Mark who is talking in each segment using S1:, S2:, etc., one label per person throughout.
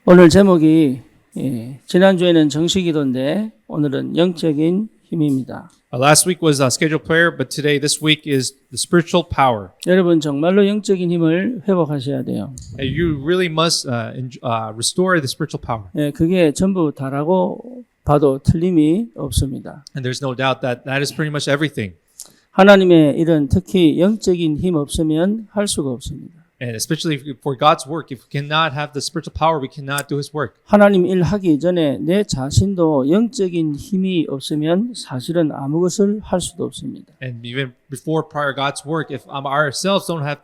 S1: 오늘 제목이 지난주에는 정식기도인데 오늘은 영적인 힘입니다.
S2: Last week was scheduled prayer, but this week is the spiritual power.
S1: 여러분 정말로 영적인 힘을 회복하셔야 돼요.
S2: And you really must restore the spiritual power.
S1: 그게 전부 다라고 봐도 틀림이 없습니다.
S2: And there's no doubt that is pretty much everything.
S1: 하나님의 일은 특히 영적인 힘 없으면 할 수가 없습니다.
S2: And especially for God's work, if we cannot have the spiritual power, we cannot do His work.
S1: 하나님 일 하기 전에 내 자신도 영적인 힘이 없으면 사실은 아무 것을 할 수도 없습니다.
S2: And even before prior God's work, if ourselves don't have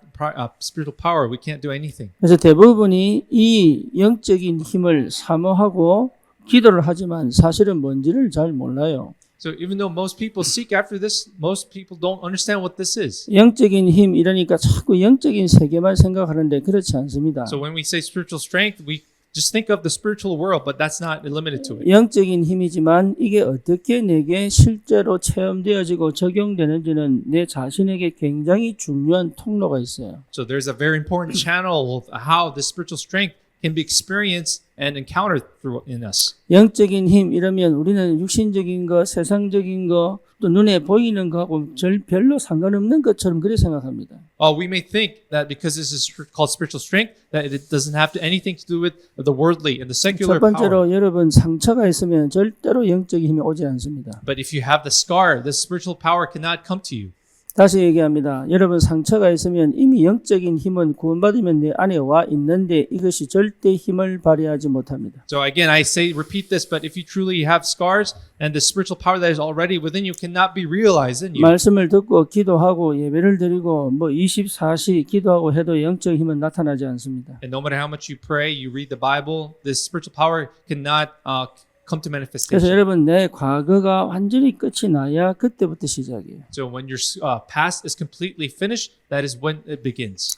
S2: spiritual power, we can't do anything.
S1: 그래서 대부분이 이 영적인 힘을 사모하고 기도를 하지만 사실은 뭔지를 잘 몰라요.
S2: So even though most people seek after this, most people don't understand what this is.
S1: 영적인 힘 이러니까 자꾸 영적인 세계만 생각하는데 그렇지 않습니다.
S2: So when we say spiritual strength, we just think of the spiritual world, but that's not limited to it.
S1: 영적인 힘이지만 이게 어떻게 내게 실제로 체험되어지고 적용되는지는 내 자신에게 굉장히 중요한 통로가 있어요.
S2: So there's a very important channel of how the spiritual strength can be experienced and encountered in us.
S1: 영적인 힘 이러면 우리는 육신적인 거, 세상적인 거, 또 눈에 보이는 거하고 별로 상관없는 것처럼 그렇게 생각합니다.
S2: We may think that because this is called spiritual strength, that it doesn't have anything to do with the worldly and the secular
S1: 첫 번째로
S2: power.
S1: 여러분 상처가 있으면 절대로 영적인 힘이 오지 않습니다.
S2: But if you have the scar, the spiritual power cannot come to you.
S1: 다시 얘기합니다. 여러분 상처가 있으면 이미 영적인 힘은 구원받으면 내 안에 와 있는데 이것이 절대 힘을 발휘하지 못합니다.
S2: So again, repeat this, but if you truly have scars and the spiritual power that is already within you cannot be realized in you.
S1: 말씀을 듣고 기도하고 예배를 드리고 24시 기도하고 해도 영적 힘은 나타나지 않습니다.
S2: And no matter how much you pray, you read the Bible, this spiritual power cannot come to
S1: 그래서
S2: manifestation.
S1: 여러분 내 과거가 완전히 끝이 나야 그때부터 시작이에요.
S2: So when your past is completely finished, that is when it begins.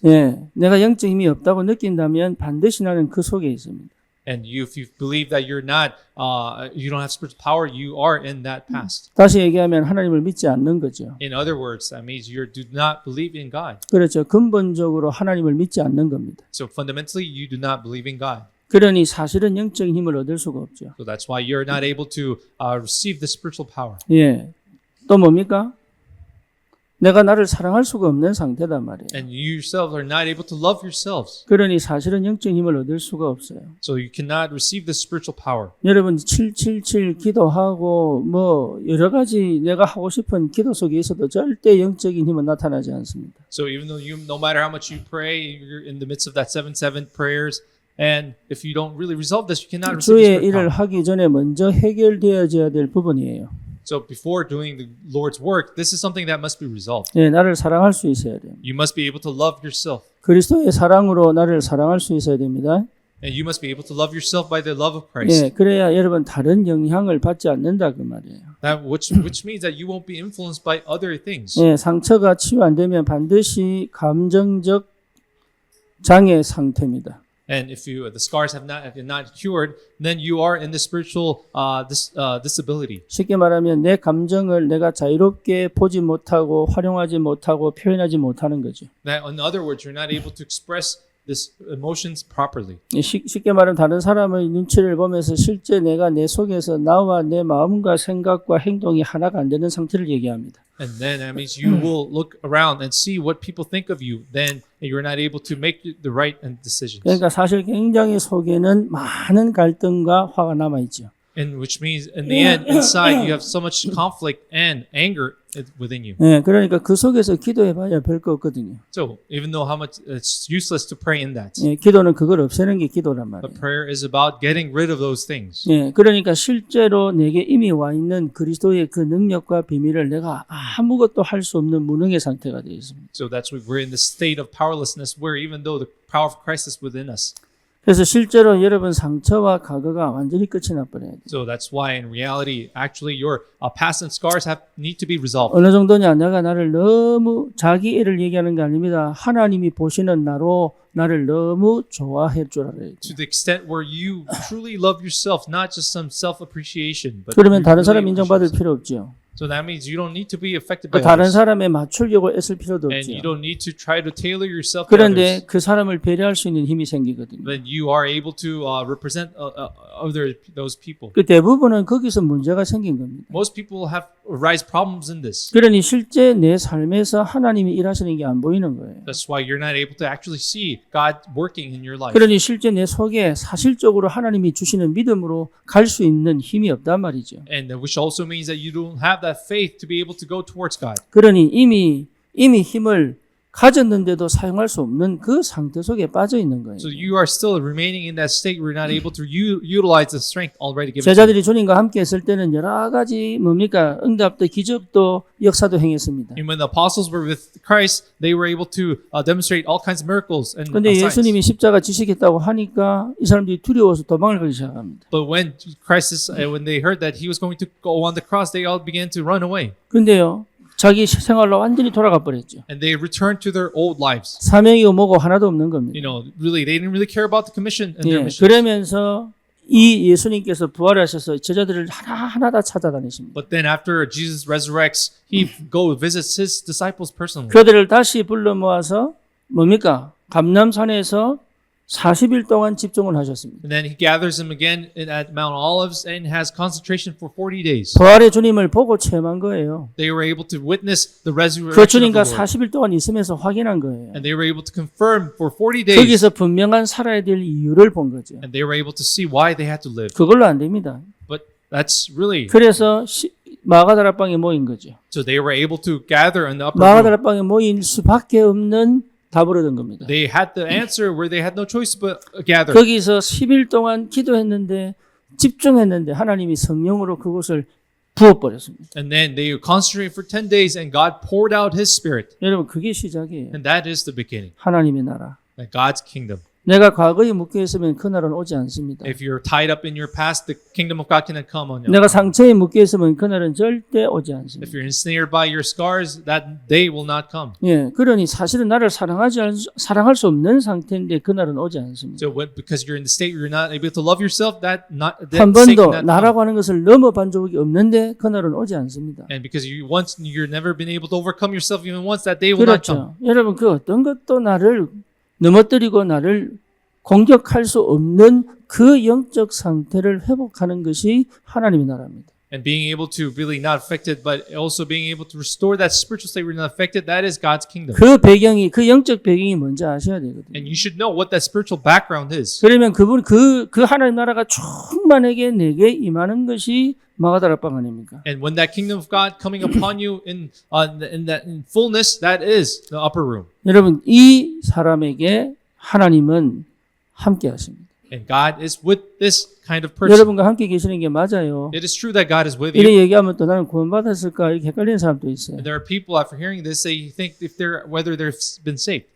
S1: 내가 영적 힘이 없다고 느낀다면 반드시 나는 그 속에 있습니다.
S2: And if you believe that you don't have spiritual power, you are in that past.
S1: 다시 얘기하면 하나님을 믿지 않는 거죠.
S2: In other words, that means you do not believe in God.
S1: 그렇죠. 근본적으로 하나님을 믿지 않는 겁니다.
S2: So fundamentally, you do not believe in God.
S1: 그러니 사실은 영적인 힘을 얻을 수가 없죠.
S2: So that's why you're not able to receive the spiritual power.
S1: 또 뭡니까? 내가 나를 사랑할 수가 없는 상태단 말이에요.
S2: And you yourselves are not able to love yourselves.
S1: 그러니 사실은 영적인 힘을 얻을 수가 없어요.
S2: So you cannot receive the spiritual power.
S1: 여러분 777 기도하고 여러 가지 내가 하고 싶은 기도 속에 있어도 절대 영적인 힘은 나타나지 않습니다.
S2: So even though no matter how much you pray, you're in the midst of that 7-7 prayers, and if you don't really resolve this, you cannot receive the
S1: 주의
S2: spiritual
S1: 일을
S2: power.
S1: 하기 전에 먼저 해결되어져야 될 부분이에요.
S2: So before doing the Lord's work, this is something that must be resolved.
S1: 나를 사랑할 수 있어야 돼요.
S2: You must be able to love yourself.
S1: 그리스도의 사랑으로 나를 사랑할 수 있어야 됩니다.
S2: And you must be able to love yourself by the love of Christ.
S1: 그래야 여러분 다른 영향을 받지 않는다 그 말이에요.
S2: That which means that you won't be influenced by other things.
S1: 상처가 치유 안 되면 반드시 감정적 장애 상태입니다.
S2: And if the scars have not cured, then you are in the spiritual disability.
S1: 쉽게 말하면 내 감정을 내가 자유롭게 보지 못하고 활용하지 못하고 표현하지 못하는 거죠.
S2: That, in other words, you're not able to express these emotions properly.
S1: 쉽게 말하면 다른 사람의 눈치를 보면서 실제 내가 내 속에서 나와 내 마음과 생각과 행동이 하나가 안 되는 상태를 얘기합니다.
S2: And then that means you will look around and see what people think of you. Then you're not able to make the right decisions.
S1: 그러니까 사실 굉장히 속에는 많은 갈등과 화가 남아 있죠.
S2: And which means in the end, inside you have so much conflict and anger within you.
S1: 그러니까 그 속에서 기도해봐야 별거 없거든요.
S2: So even though how much it's useless to pray in that,
S1: 기도는 그걸 없애는 게 기도란 말이에요.
S2: but prayer is about getting rid of those things.
S1: 그러니까 실제로 내게 이미 와 있는 그리스도의 그 능력과 비밀을 내가 아무것도 할 수 없는 무능의 상태가 되어 있습니다.
S2: So that's why we're in the state of powerlessness, where even though the power of Christ is within us.
S1: 그래서 실제로 여러분 상처와 과거가 완전히 끝이 나버려야 돼요.
S2: So that's why in reality, actually, your past and scars need to be resolved.
S1: 어느 정도냐, 내가 나를 너무 자기 애를 얘기하는 게 아닙니다. 하나님이 보시는 나로 나를 너무 좋아할 줄 알아야 돼요.
S2: To the extent where you truly love yourself, not just some self-appreciation, but
S1: 그러면 다른
S2: really
S1: 사람 인정받을
S2: appreciate
S1: 필요 없죠.
S2: So that means you don't need to be affected
S1: 그
S2: by
S1: 다른
S2: others.
S1: 사람에 맞추려고 애쓸 필요도
S2: And you
S1: 없죠.
S2: don't need to try to tailor yourself to
S1: 그런데
S2: others.
S1: 그 사람을 배려할 수 있는 힘이 생기거든요.
S2: Then you are able to represent those people.
S1: 그 대부분은 거기서 문제가 생긴 겁니다.
S2: Most people have arise problems in this.
S1: 그러니 실제 내 삶에서 하나님이 일하시는 게 안 보이는 거예요.
S2: That's why you're not able to actually see God working in your life.
S1: 그러니 실제 내 속에 사실적으로 하나님이 주시는 믿음으로 갈 수 있는 힘이 없단 말이죠.
S2: And which also means that you don't have that faith to be able to go towards God.
S1: 그러니 이미 힘을 가졌는데도 사용할 수 없는 그 상태 속에 빠져 있는 거예요.
S2: So you are still remaining in that state where you're not able to utilize the strength already given to you.
S1: 제자들이 주님과 함께 있을 때는 여러 가지 뭡니까? 응답도 기적도 역사도 행했습니다.
S2: And when the apostles were with Christ, they were able to demonstrate all kinds of miracles and
S1: 그런데
S2: signs.
S1: 예수님이 십자가 지시겠다고 하니까 이 사람들이 두려워서 도망을 가기 시작합니다.
S2: But when when they heard that he was going to go on the cross, they all began to run away.
S1: 근데요, 자기 생활로 완전히 돌아가 버렸죠.
S2: And they returned to their old lives.
S1: 사명이고 뭐고 하나도 없는 겁니다.
S2: You know, really, they didn't really care about the commission and their
S1: 예,
S2: mission.
S1: 그러면서 이 예수님께서 부활하셔서 제자들을 하나하나 다 찾아다니십니다.
S2: But then after Jesus resurrects, he visits his disciples personally.
S1: 그들을 다시 불러 모아서 뭡니까? 감람산에서 40일 동안 집중을 하셨습니다.
S2: And then he gathers them again at Mount Olives and has concentration for 40 days.
S1: 부활의 주님을 보고 체험한 거예요.
S2: They were able to witness the
S1: 그
S2: resurrection of
S1: 주님과
S2: the Lord.
S1: 40일 동안 있으면서 확인한 거예요.
S2: And they were able to confirm for 40 days.
S1: 거기서 분명한 살아야 될 이유를 본 거죠.
S2: And they were able to see why they had to live.
S1: 그걸로 안 됩니다.
S2: But that's really,
S1: 그래서 마가다락방에 모인 거죠.
S2: so they were able to gather in the upper room.
S1: 마가다락방에 모인 수밖에 없는 답을 얻은 겁니다.
S2: They had the answer where they had no choice but gather.
S1: 거기서 10일 동안 기도했는데 집중했는데 하나님이 성령으로 그곳을 부어버렸습니다.
S2: And then they concentrated for 10 days and God poured out his spirit.
S1: 여러분 그게 시작이에요.
S2: And that is the beginning.
S1: 하나님의 나라.
S2: God's kingdom.
S1: 내가 과거에 묶여 있으면 그날은 오지 않습니다.
S2: If you're tied up in your past, the kingdom of God cannot come on you.
S1: 내가 상처에 묶여 있으면 그날은 절대 오지
S2: If
S1: 않습니다.
S2: you're ensnared by your scars, that day will not come.
S1: 예, 그러니 사실은 나를 사랑할 수 없는 상태인데 그날은 오지 않습니다.
S2: So because you're in the state where you're not able to love yourself, that
S1: 한
S2: state
S1: 번도
S2: cannot come.
S1: 나라고 하는 것을 넘어본 적이 없는데 그날은 오지 않습니다.
S2: And because you're never been able to overcome yourself even once, that day will not come.
S1: 그렇죠. 여러분 그 어떤 것도 나를 넘어뜨리고 나를 공격할 수 없는 그 영적 상태를 회복하는 것이 하나님의 나라입니다.
S2: And being able to really not affected, but also being able to restore that spiritual state where you're not affected, that is God's kingdom.
S1: 그 배경이 그 영적 배경이 뭔지 아셔야 되거든요.
S2: And you should know what that spiritual background is.
S1: 그러면 그분 그 하나님 나라가 충만하게 내게 임하는 것이 마가다락방 아닙니까?
S2: And when that kingdom of God coming upon you in fullness, that is the upper room.
S1: 여러분 이 사람에게 하나님은 함께 하십니다.
S2: And God is with this kind of person.
S1: 여러분과 함께 계시는 게 맞아요.
S2: It is true that God is with
S1: 이래
S2: you.
S1: 얘기하면 또 나는 구원받았을까 이렇게 헷갈리는 사람도 있어요.
S2: And there are people after hearing this, they think whether they've been saved.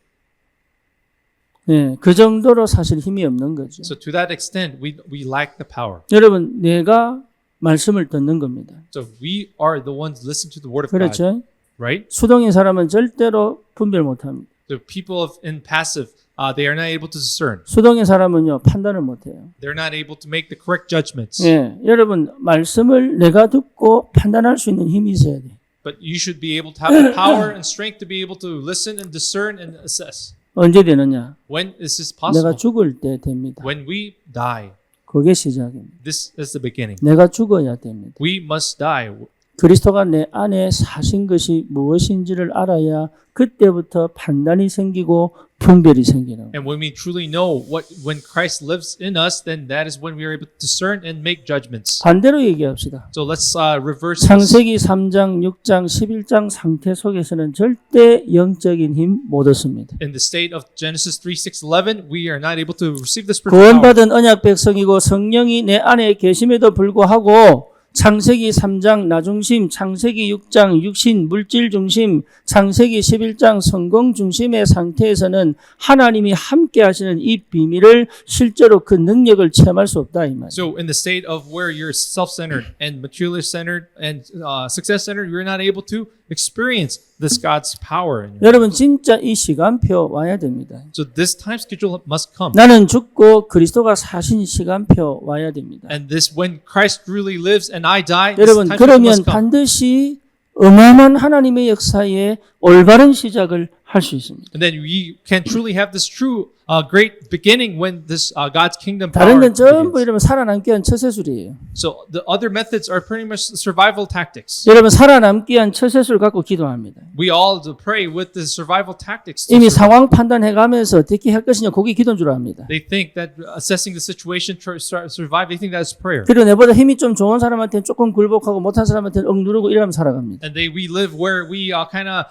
S1: 예, 그 정도로 사실 힘이 없는 거죠.
S2: So to that extent, we lack the power.
S1: 여러분 내가 말씀을 듣는 겁니다.
S2: So we are the ones listen to the word of God,
S1: 그렇죠?
S2: right?
S1: 수동인 사람은 절대로 분별 못합니다.
S2: The people in passive, they are not able to discern.
S1: 수동인 사람은요 판단을 못해요.
S2: They're not able to make the correct judgments.
S1: 예, 여러분 말씀을 내가 듣고 판단할 수 있는 힘이 있어야 돼.
S2: But you should be able to have the power and strength to be able to listen and discern and assess.
S1: 언제 되느냐?
S2: When is this
S1: 내가
S2: possible?
S1: 죽을 때 됩니다.
S2: When we die.
S1: 그게 시작입니다.
S2: This is the beginning.
S1: 내가 죽어야 됩니다.
S2: We must die.
S1: 그리스도가 내 안에 사신 것이 무엇인지를 알아야 그때부터 판단이 생기고 분별이 생기는.
S2: And when we truly know when Christ lives in us, then that is when we are able to discern and make judgments.
S1: 반대로 얘기합시다.
S2: So let's reverse this.
S1: 창세기 3장, 6장, 11장 상태 속에서는 절대 영적인 힘 못 얻습니다.
S2: In the state of Genesis 3, 6, 11, we are not able to receive the spiritual power.
S1: 구원받은 언약 백성이고 성령이 내 안에 계심에도 불구하고 창세기 3장 나중심, 창세기 6장 육신 물질 중심, 창세기 11장 성공 중심의 상태에서는 하나님이 함께 하시는 이 비밀을 실제로 그 능력을 체험할 수 없다 이 말이에요.
S2: So in the state of where you're self-centered and materialist-centered and success-centered, you're not able to experience this God's power in you.
S1: 여러분 진짜 이 시간표 와야 됩니다.
S2: So this time schedule must come.
S1: 나는 죽고 그리스도가 사신 시간표 와야 됩니다.
S2: And this, when Christ really lives and I die, this
S1: 여러분
S2: time schedule
S1: 그러면
S2: must come.
S1: 반드시 어마어마한 하나님의 역사에 올바른 시작을 할 수 있습니다.
S2: And then we can truly have this true, great beginning when this God's kingdom
S1: 다른
S2: power
S1: 건 전부
S2: begins.
S1: 이러면 살아남기 위한 처세술이에요.
S2: So the other methods are pretty much survival tactics.
S1: 여러분 살아남기 위한 처세술 갖고 기도합니다.
S2: We all pray with the survival tactics. to
S1: 이미
S2: survive.
S1: 상황 판단해가면서 어떻게 할 것이냐 그게 기도인 줄 압니다.
S2: They think that assessing the situation to survive, they think that's prayer.
S1: 그리고 내보다 힘이 좀 좋은 사람한테는 조금 굴복하고 못한 사람한테는 억누르고 이러면 살아갑니다.
S2: And we live where we kind of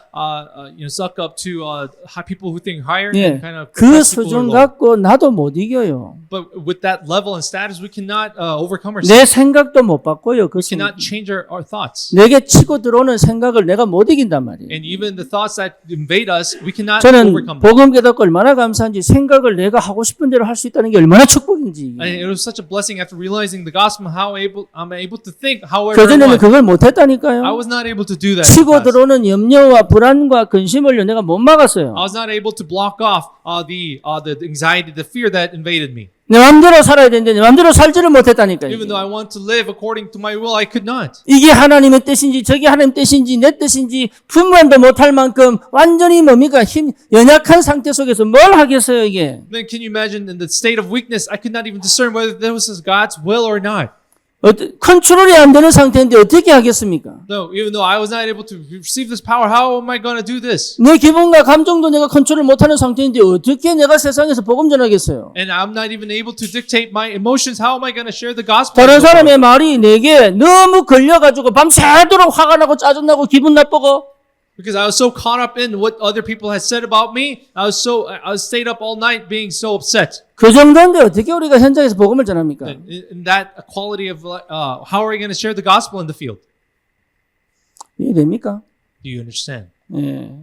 S2: suck up to people who think higher
S1: 예,
S2: and kind of
S1: 그
S2: oppress people who are
S1: 수준
S2: low.
S1: 갖고 나도 못 이겨요.
S2: But with that level and status, we cannot overcome
S1: 내
S2: ourselves.
S1: 생각도 못 바꿔요. 그
S2: We cannot change our thoughts.
S1: 내게 치고 들어오는 생각을 내가 못 이긴단 말이에요.
S2: And even the thoughts that invade us, we cannot
S1: 저는
S2: overcome them.
S1: 복음 깨닫고 얼마나 감사한지 생각을 내가 하고 싶은 대로 할 수 있다는 게 얼마나 축복인지.
S2: And it was such a blessing after realizing the gospel, how I'm able to think however I
S1: 그전에는
S2: want.
S1: 그걸 못
S2: I
S1: 했다니까요.
S2: was not able to do that. in the
S1: 치고
S2: past.
S1: 들어오는 염려와 불안과 근심을요 내가 못 막았어요.
S2: I was not able to block off the anxiety, the fear that invaded me.
S1: 내 마음대로 살아야 되는데 내 마음대로 살지를 못했다니까요.
S2: Even though I want to live according to my will, I could not.
S1: 이게 하나님의 뜻인지 저게 하나님 뜻인지 내 뜻인지 분간도 못할 만큼 완전히 뭡니까 연약한 상태 속에서 뭘 하겠어요 이게.
S2: Then can you imagine in the state of weakness, I could not even discern whether this was God's will or not.
S1: 컨트롤이 안 되는 상태인데 어떻게 하겠습니까?
S2: No, even though I was not able to receive this power, how am I going to do this?
S1: 내 기분과 감정도 내가 컨트롤 못하는 상태인데 어떻게 내가 세상에서 복음 전하겠어요?
S2: And I'm not even able to dictate my emotions. How am I going to share the gospel?
S1: 다른 사람의 말이 내게 너무 걸려가지고 밤새도록 화가 나고 짜증나고 기분 나쁘고
S2: Because I was so caught up in what other people had said about me, I was stayed up all night being so upset.
S1: 그 정도인데 어떻게 우리가 현장에서 복음을 전합니까?
S2: In that quality of how are we going to share the gospel in the field?
S1: 이해됩니까?
S2: Do you understand?
S1: 예.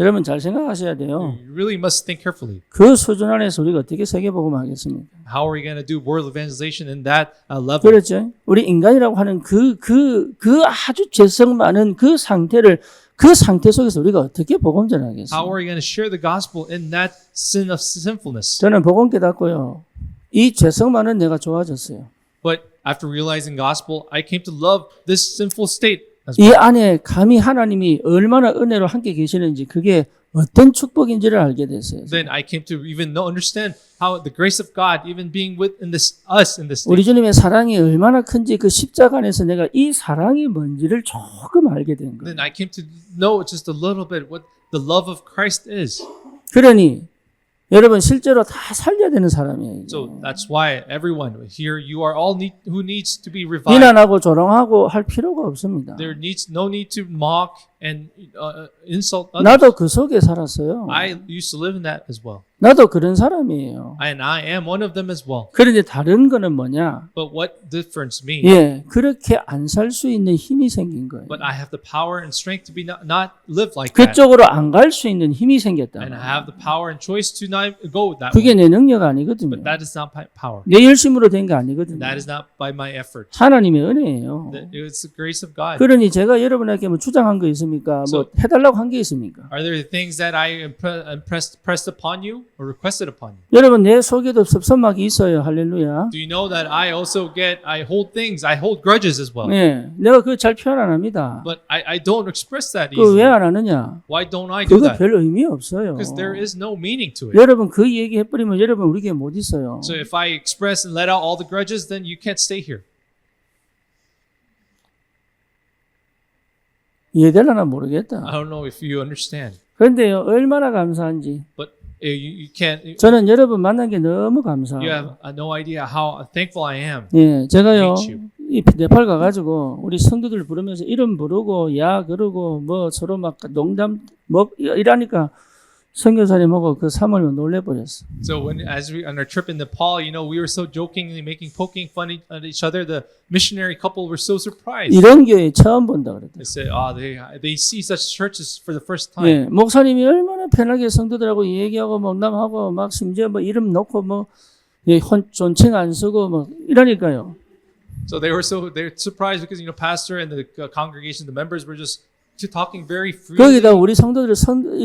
S1: 여러분 잘 생각하셔야 돼요.
S2: You really must think carefully.
S1: 그 수준 안에서 우리가 어떻게 세계복음 하겠습니까?
S2: How are we going to do world evangelization in that level?
S1: 그렇죠. 우리 인간이라고 하는 그 아주 죄성 많은 그 상태 속에서 우리가 어떻게 복음
S2: How
S1: 전하겠어요?
S2: are we going to share the gospel in that sin of sinfulness?
S1: 저는 복음 깨닫고요. 이 죄성 많은 내가 좋아졌어요.
S2: But after realizing gospel, I came to love this sinful state as
S1: 이
S2: well.
S1: 안에 감히 하나님이 얼마나 은혜로 함께 계시는지 그게 어떤 축복인지를 알게 됐어요.
S2: Then I came to even understand how the grace of God, even being within us in this
S1: 우리
S2: state.
S1: 주님의 사랑이 얼마나 큰지 그 십자가 안에서 내가 이 사랑이 뭔지를 조금 알게 된 거예요.
S2: Then I came to know just a little bit what the love of Christ is.
S1: 그러니 여러분 실제로 다 살려야 되는 사람이에요. 이게.
S2: So that's why everyone here, you are all who needs to be revived.
S1: 비난하고 조롱하고 할 필요가 없습니다.
S2: There needs no need to mock and insult others.
S1: 나도 그 속에 살았어요.
S2: I used to live in that as well.
S1: 나도 그런 사람이에요.
S2: And I am one of them as well.
S1: 그런데 다른 거는 뭐냐?
S2: But what difference me?
S1: 예, 그렇게 안 살 수 있는 힘이 생긴 거예요.
S2: But I have the power and strength to be not live like that.
S1: 그쪽으로 안 갈 수 있는 힘이 생겼다.
S2: And I have the power and choice to not go that
S1: 그게
S2: way.
S1: 내 능력 아니거든요.
S2: But that is not my power.
S1: 내 열심으로 된 게 아니거든요.
S2: That is not by my effort.
S1: 하나님의 은혜예요.
S2: It's the grace of God.
S1: 그러니 제가 여러분에게 뭐 주장한 거 있습니까? 뭐 해달라고 한 게 있습니까?
S2: Are there things that I pressed upon you or requested upon you?
S1: 여러분 내 속에도 섭섭함이 있어요. 할렐루야.
S2: Do you know that I hold things, I hold grudges as well.
S1: 예, 내가 그거 잘 표현 안 합니다.
S2: But I don't express that
S1: 그
S2: easily.
S1: 왜 안 하느냐?
S2: Why don't I do
S1: 그거
S2: that?
S1: 별 의미 없어요.
S2: Because there is no meaning to it.
S1: 여러분 그 얘기 해버리면 여러분 우리 교회 못 있어요.
S2: So if I express and let out all the grudges, then you can't stay here.
S1: 이해되려나 모르겠다.
S2: I don't know if you understand.
S1: 그런데요 얼마나 감사한지
S2: But you can't.
S1: 저는 여러분 만난 게 너무
S2: You
S1: 감사해요.
S2: have no idea how thankful I am.
S1: 예, 제가요
S2: Meet you.
S1: 이 네팔 가가지고 우리 성도들 부르면서 이름 부르고 야 그러고 뭐 서로 막 농담 뭐 이러니까 선교사님하고 그 사모님 놀래버렸어.
S2: So as we on our trip in Nepal, we were so jokingly poking fun at each other. The missionary couple were so surprised.
S1: 이런 교회 처음 본다 그랬다.
S2: They said, they see such churches for the first time.
S1: 예, 목사님이 얼마나 편하게 성도들하고 얘기하고 농담하고 막 심지어 뭐 이름 놓고 뭐 예, 존칭 안 쓰고 뭐 이러니까요.
S2: So they're surprised because pastor and the congregation, the members were just talking very freely.
S1: 거기다 우리 성도들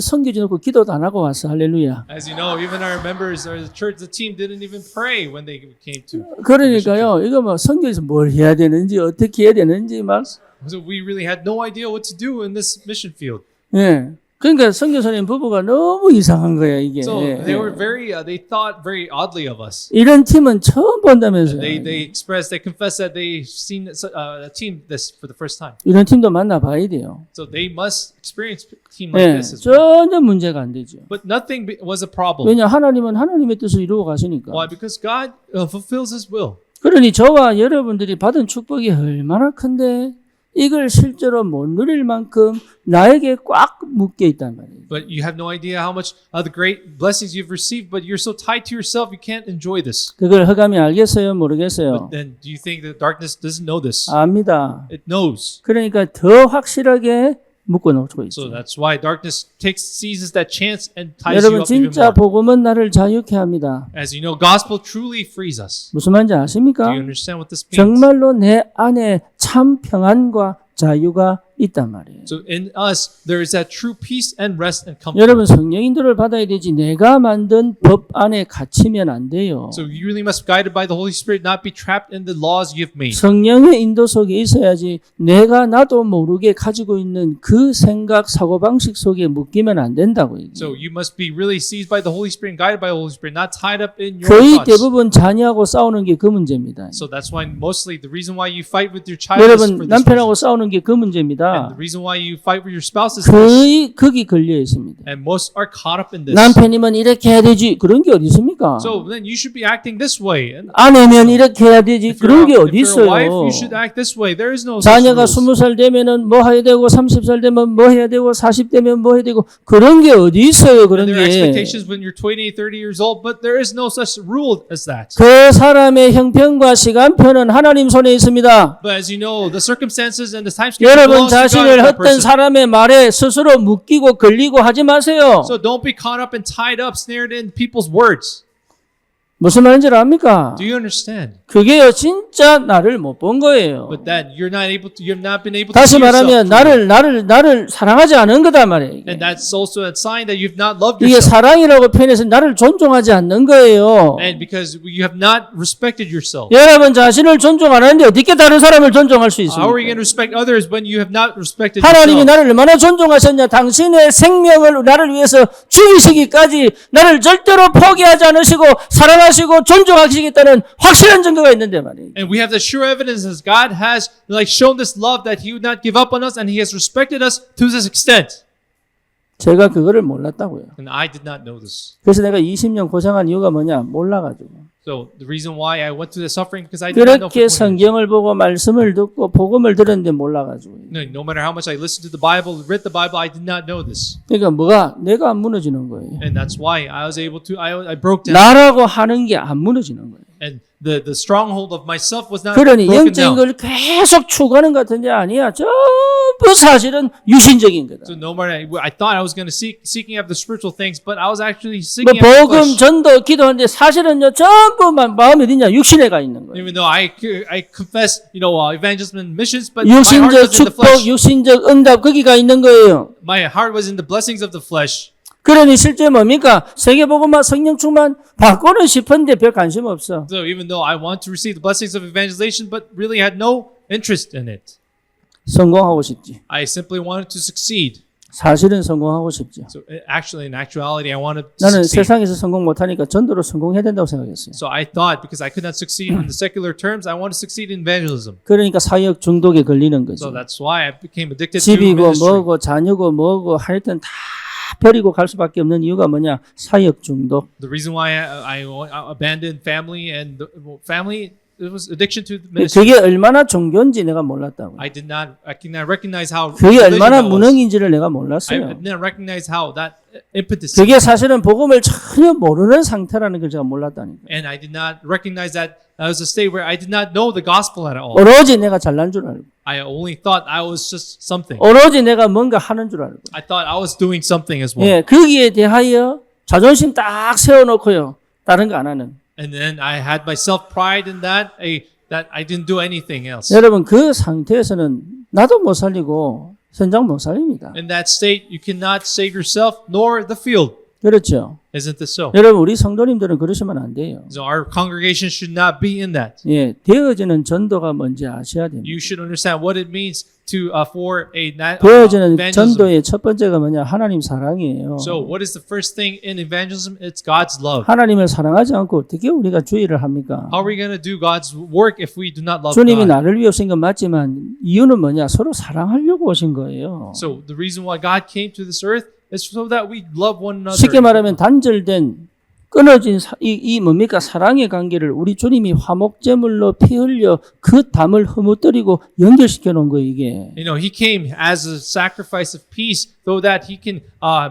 S1: 선교지 놓고 기도도 안 하고 왔어. 할렐루야.
S2: As you know, even our members or the church, the team didn't even pray when they came to.
S1: 그러니까요. 이거 뭐 선교에서 뭘 해야 되는지 어떻게 해야 되는지 막
S2: So we really had no idea what to do in this mission field.
S1: 예. 그러니까 선교사님 부부가 너무 이상한 거야 이게.
S2: So they were they thought very oddly of us.
S1: 이런 팀은 처음 본다면서요.
S2: They confessed that they seen a team this for the first time.
S1: 이런 팀도 만나봐야 돼요.
S2: So they must experience a team like
S1: 예.
S2: this as well.
S1: 전혀 문제가 안 되죠.
S2: But nothing was a problem.
S1: 왜냐 하나님은 하나님의 뜻을 이루어 가시니까.
S2: Why? Because God fulfills His will.
S1: 그러니 저와 여러분들이 받은 축복이 얼마나 큰데 이걸 실제로 못 누릴 만큼 나에게 꽉 묶여 있단 말이에요.
S2: But you have no idea how much the great blessings you've received, but you're so tied to yourself, you can't enjoy this.
S1: 그걸 흑암이 알겠어요? 모르겠어요?
S2: But then, do you think that darkness doesn't know this?
S1: 압니다.
S2: It knows.
S1: 그러니까 더 확실하게 묶어놓고
S2: So
S1: 있어요.
S2: that's why darkness seizes that chance and ties you
S1: 여러분
S2: up even
S1: 진짜
S2: more.
S1: 복음은 나를 자유케 합니다.
S2: As you know, gospel truly frees us.
S1: 무슨 말인지
S2: Do
S1: 아십니까?
S2: you understand what this means?
S1: 정말로 내 안에 참 평안과 자유가 있단 말이에요.
S2: So in us, there is that true peace and rest and comfort.
S1: 여러분 성령 인도를 받아야 되지 내가 만든 법 안에 갇히면 안 돼요.
S2: So you really must be guided by the Holy Spirit, not be trapped in the laws you've made.
S1: 성령의 인도 속에 있어야지 내가 나도 모르게 가지고 있는 그 생각 사고방식 속에 묶이면 안 된다고 얘기해요.
S2: So you must be really seized by the Holy Spirit and guided by the Holy Spirit, not tied up in your
S1: 거의
S2: thoughts.
S1: 대부분 자녀하고 싸우는 게 그 문제입니다.
S2: So that's why mostly the reason why you fight with your child is
S1: 여러분
S2: for this
S1: 남편하고
S2: reason.
S1: 싸우는 게 그
S2: And
S1: 문제입니다.
S2: the reason why you fight with your spouse is this.
S1: 거의 거기 걸려 있습니다.
S2: And most are caught up in this.
S1: 남편이면 이렇게 해야 되지 그런 게 어디 있습니까?
S2: So then you should be acting this way. And
S1: 아내면 이렇게 해야 되지 그런 게 어디
S2: if you're a wife,
S1: 있어요?
S2: you should act this way. There is no such
S1: 자녀가
S2: rules.
S1: 20살 되면은 뭐 해야 되고 30살 되면 뭐 해야 되고 40되면 뭐 해야 되고 그런 게 어디 있어요 그런
S2: And there are
S1: 게.
S2: expectations when you're 20, 30 years old, but there is no such rule as that.
S1: 그 사람의 형편과 시간표는 하나님 손에 있습니다.
S2: But as you know, the circumstances and the time schedule
S1: 여러분
S2: belongs to God
S1: 자신을
S2: of that
S1: 헛된
S2: person.
S1: 사람의 말에 스스로 묶이고 걸리고 하지 마세요.
S2: So don't be caught up and tied up, snared in people's words.
S1: 무슨 말인지 압니까?
S2: Do you understand?
S1: 그게요 진짜 나를 못 본 거예요.
S2: But that you have not been able to
S1: 다시
S2: see yourself.
S1: 말하면 나를 사랑하지 않은 거다 말이에요.
S2: And that's also a sign that you've not loved
S1: 이게
S2: yourself.
S1: 사랑이라고 표현해서 나를 존중하지 않는 거예요.
S2: And because you have not respected yourself.
S1: 여러분 자신을 존중 안 하는데 어떻게 다른 사람을 존중할 수
S2: How are you
S1: 있습니까?
S2: going to respect others when you have not respected
S1: 하나님이
S2: yourself?
S1: 나를 얼마나 존중하셨냐. 당신의 생명을 나를 위해서 죽이시기까지 나를 절대로 포기하지 않으시고 사랑하시고 존중하시겠다는 확실한 증거가 있는데 말이에요.
S2: And we have the sure evidence that God has shown this love that He would not give up on us, and He has respected us to this extent.
S1: 제가 그거를 몰랐다고요.
S2: And I did not know this.
S1: 그래서 내가 20년 고생한 이유가 뭐냐? 몰라가지고.
S2: So the reason why I went through the suffering because I did not know for
S1: 그렇게
S2: 20 years.
S1: 성경을 보고 말씀을 듣고 복음을 들었는데 몰라가지고.
S2: No matter how much I listened to the Bible, read the Bible, I did not know this.
S1: 그러니까 내가 안 무너지는 거예요.
S2: And that's why I was able to, I broke down.
S1: 나라고 하는 게 안 무너지는 거예요.
S2: And the stronghold of myself was not
S1: 그러니
S2: broken
S1: 영적인
S2: down.
S1: 걸 계속 추구하는 것 같은데 아니야. 전부 사실은 유신적인 거다.
S2: So no matter, I thought I was going to seeking after the spiritual things, but I was actually
S1: 뭐
S2: seeking after the
S1: 복음,
S2: flesh.
S1: 전도, 기도하는데 사실은요 전부 마음이 어디냐 육신에 가 있는 거예요.
S2: Even though I confess, evangelism and missions, but my heart
S1: 육신적
S2: was in the
S1: 축복,
S2: flesh.
S1: 육신적 응답 거기 가 있는 거예요.
S2: My heart was in the blessings of the flesh.
S1: 그러니 실제 뭡니까? 세계복음화 성령 충만 받고는 싶은데 별 관심 없어.
S2: So even though I want to receive the blessings of evangelization, but really had no interest in it.
S1: 성공하고 싶지.
S2: I simply wanted to succeed.
S1: 사실은 성공하고 싶지.
S2: So actually, in actuality, I wanted to
S1: 나는
S2: succeed.
S1: 세상에서 성공 못하니까 전도로 성공해야 된다고 생각했어요.
S2: So I thought because I could not succeed in the secular terms, I want to succeed in evangelism.
S1: 그러니까 사역 중독에 걸리는 거죠.
S2: So that's why I became addicted to
S1: 집이고
S2: ministry.
S1: 뭐고 자녀고 뭐고 하여튼 다 버리고 갈 수밖에 없는 이유가 뭐냐? 사역 중독.
S2: The reason why I abandoned family and family, it was addiction to ministry.
S1: 그게 얼마나 종교인지 내가 몰랐다고.
S2: I did not recognize how
S1: 그게
S2: religion
S1: 얼마나
S2: that was.
S1: 무능인지를 내가
S2: I
S1: 몰랐어요.
S2: did not recognize how that impetus.
S1: 그게 사실은 복음을 전혀 모르는 상태라는 걸 제가 몰랐다니까.
S2: And I did not recognize that I was a state where I did not know the gospel at all.
S1: 오로지 내가 잘난 줄 알고.
S2: I only thought I was just something.
S1: 오로지 내가 뭔가 하는 줄 알고.
S2: I thought I was doing something as well.
S1: 예, 거기에 대하여 자존심 딱 세워놓고요. 다른 거 안 하는.
S2: And then I had my self-pride in that I didn't do anything else.
S1: 여러분 그 상태에서는 나도 못 살리고 현장 못 살립니다.
S2: In that state, you cannot save yourself nor the field.
S1: 그렇죠.
S2: Isn't this so?
S1: 여러분 우리 성도님들은 그러시면 안 돼요.
S2: So our congregation should not be in that.
S1: 예, 되어지는 전도가 뭔지 아셔야 됩니다.
S2: You should understand what it means to for a
S1: 되어지는
S2: evangelism.
S1: 전도의 첫 번째가 뭐냐? 하나님 사랑이에요.
S2: So what is the first thing in evangelism? It's God's love.
S1: 하나님을 사랑하지 않고 어떻게 우리가 주의를 합니까?
S2: How are we going to do God's work if we do not love
S1: 주님이
S2: God?
S1: 나를 위해 오신 건 맞지만 이유는 뭐냐? 서로 사랑하려고 오신 거예요.
S2: So the reason why God came to this earth is so that we love one another.
S1: 쉽게 말하면 단절된 끊어진 이 뭡니까? 사랑의 관계를 우리 주님이 화목제물로 피 흘려 그 담을 허무뜨리고 연결시켜 놓은 거예요, 이게.
S2: You know, He came as a sacrifice of peace, so that He can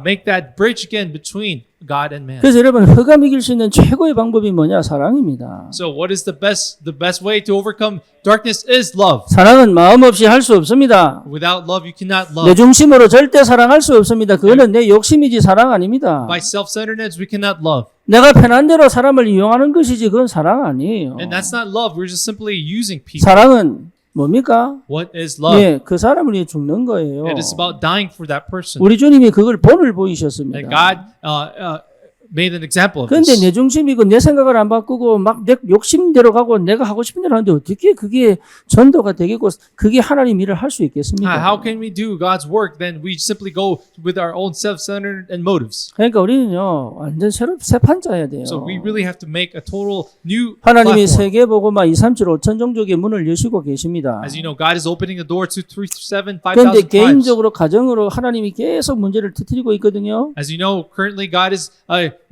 S2: make that bridge again between God and man.
S1: 그래서 여러분 흑암 이길 수 있는 최고의 방법이 뭐냐? 사랑입니다.
S2: So what is the best way to overcome darkness is love.
S1: 사랑은 마음 없이 할 수 없습니다.
S2: Without love, you cannot
S1: 내
S2: love.
S1: 중심으로 절대 사랑할 수 없습니다. 그거는 내 욕심이지 사랑 아닙니다.
S2: By self-centeredness, we cannot love.
S1: 내가 편한 대로 사람을 이용하는 것이지 그건 사랑 아니에요.
S2: And that's not love. We're just simply using people.
S1: 사랑은 뭡니까?
S2: What is love?
S1: 예, 그 사람을 위해 죽는 거예요.
S2: It is about dying for that person.
S1: 우리 주님이 그걸 본을
S2: And
S1: 보이셨습니다.
S2: God made an example of
S1: 그런데
S2: this.
S1: 내 중심이고 내 생각을 안 바꾸고 막 내 욕심대로 가고 내가 하고 싶은 대로 하는데 어떻게 그게 전도가 되겠고 그게 하나님 일을 할 수 있겠습니까?
S2: How can we do God's work? Then we simply go with our own self-centered and motives.
S1: 그러니까 우리는요 완전 새 판 짜야 돼요.
S2: So we really have to make a total new
S1: 하나님이
S2: platform.
S1: 세계보고마 2, 3, 7, 5천 종족의 문을 여시고 계십니다.
S2: As you know, God is opening the door to 3, 7, 5,000
S1: 그런데
S2: tribes.
S1: 개인적으로 가정으로 하나님이 계속 문제를 터뜨리고 있거든요.
S2: As you know, currently God is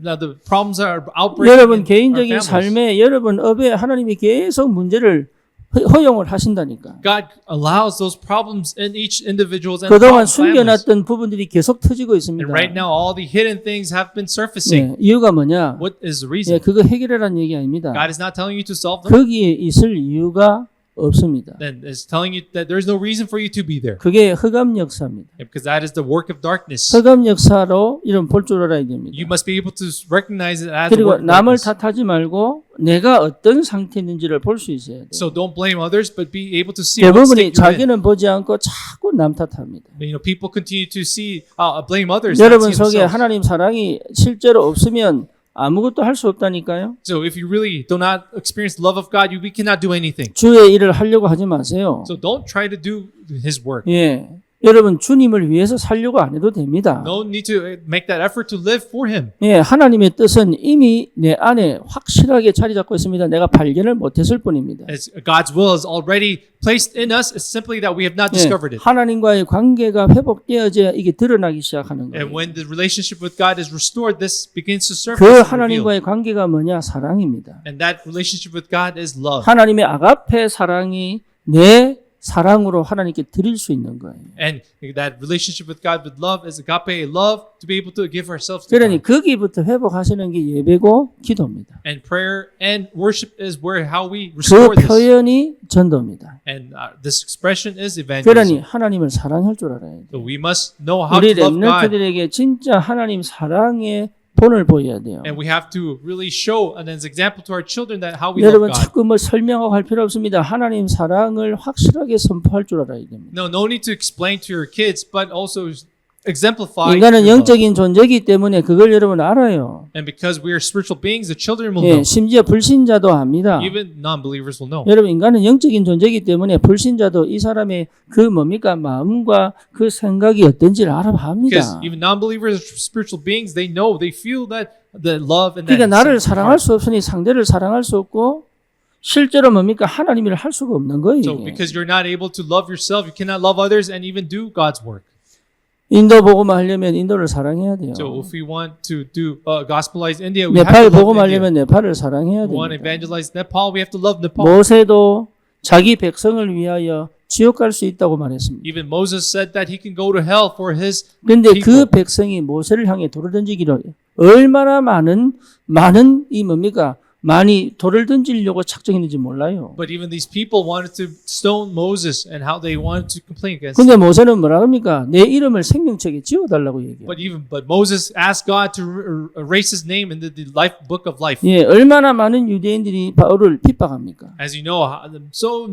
S2: the problems are outbreaking
S1: 여러분
S2: in our
S1: 개인적인
S2: families.
S1: 삶에 여러분 업에 하나님이 계속 문제를 허용을 하신다니까.
S2: God allows those problems in each individual's and
S1: 그동안
S2: families.
S1: 숨겨놨던 부분들이 계속 터지고 있습니다.
S2: And right now, all the hidden things have been surfacing.
S1: 네, 이유가 뭐냐?
S2: What is the
S1: 예,
S2: reason?
S1: 그거 해결하라는 얘기 아닙니다.
S2: God is not telling you to solve them.
S1: 거기에 있을 이유가 없습니다.
S2: Then it's telling you that there's no reason for you to be there.
S1: 그게 흑암 역사입니다.
S2: Because that is the work of darkness.
S1: 흑암 역사로 이런 볼 줄 알아야 됩니다.
S2: You must be able to recognize it as the
S1: 그리고
S2: work of
S1: 남을
S2: darkness.
S1: 탓하지 말고 내가 어떤 상태에 있는지를 볼 수 있어야 돼요.
S2: So don't blame others, but be able to see what
S1: 대부분이
S2: state you're in.
S1: 자기는 보지 않고 자꾸 남 탓합니다.
S2: You know, people continue to see, blame others. not
S1: 여러분
S2: see
S1: 속에
S2: themselves.
S1: 하나님 사랑이 실제로 없으면 아무것도 할 수 없다니까요.
S2: So if you really do not experience the love of God, we cannot do anything.
S1: 주의 일을 하려고 하지 마세요.
S2: So don't try to do His work.
S1: 예, 여러분 주님을 위해서 살려고 안 해도 됩니다.
S2: No need to make that effort to live for Him.
S1: 예, 하나님의 뜻은 이미 내 안에 확실하게 자리 잡고 있습니다. 내가 발견을 못했을 뿐입니다.
S2: As God's will is already placed in us. It's simply that we have not
S1: 예,
S2: discovered it.
S1: 하나님과의 관계가 회복되어져야 이게 드러나기 시작하는 거예요.
S2: And when the relationship with God is restored, this begins to surface
S1: 그
S2: and reveal.
S1: 하나님과의 관계가 뭐냐? 사랑입니다.
S2: And that relationship with God is love.
S1: 하나님의 아가페 사랑이 내 사랑으로 하나님께 드릴 수 있는 거예요.
S2: And that relationship with God with love is agape love to be able to give ourselves to
S1: 그러니
S2: God.
S1: 거기부터 회복하시는 게 예배고 기도입니다.
S2: And prayer and worship is where how we
S1: 그
S2: restore this.
S1: 표현이 전도입니다.
S2: And this expression is
S1: 그러니
S2: evangelism.
S1: 하나님을 사랑할 줄 알아야 돼요.
S2: So we must know how
S1: 우리
S2: to love God.
S1: 렘넌트들에게 진짜 하나님 사랑의 본을 보여야 돼요.
S2: And we have to really show and as example to our children that how we
S1: 여러분
S2: love God.
S1: 자꾸 뭐 설명하고 할 필요 없습니다. 하나님 사랑을 확실하게 선포할 줄 알아야 됩니다.
S2: No need to explain to your kids, but also exemplify.
S1: 인간은
S2: your love.
S1: 영적인 존재이기 때문에 그걸 여러분 알아요.
S2: And because we are spiritual beings, the children will
S1: 예,
S2: know.
S1: 심지어 불신자도 압니다.
S2: Even non-believers will know.
S1: 여러분 인간은 영적인 존재이기 때문에 불신자도 이 사람의 그 뭡니까 마음과 그 생각이 어떤지를
S2: Because
S1: 알아봅니다.
S2: even non-believers are spiritual beings. They know, they feel that the love and that.
S1: 그러니까 나를 사랑할 수 없으니 상대를 사랑할 수 없고 실제로 뭡니까 하나님 일을 할 수가 없는 거예요.
S2: So
S1: 이게.
S2: because you're not able to love yourself, you cannot love others and even do God's work.
S1: 인도 복음을 하려면 인도를 사랑해야 돼요.
S2: So if we want to do gospelize India, we have
S1: 네팔
S2: to love
S1: 복음을
S2: India.
S1: 하려면 네팔을 사랑해야
S2: If we want to
S1: 됩니다.
S2: evangelize Nepal, we have to love Nepal.
S1: 모세도 자기 백성을 위하여 지옥 갈 수 있다고 말했습니다.
S2: Even Moses said that he can go to hell for his
S1: 그런데
S2: people.
S1: 그 백성이 모세를 향해 돌을 던지기로 얼마나 많은 이 뭡니까 많이 돌을 던지려고 작정했는지 몰라요.
S2: But even these people wanted to stone Moses and how they wanted to complain against him.
S1: 근데 모세는 뭐라 합니까? 내 이름을 생명책에 지워달라고 얘기해요.
S2: But Moses asked God to erase his name in the life book of life.
S1: 예, 얼마나 많은 유대인들이 바울을 핍박합니까?
S2: As you know, so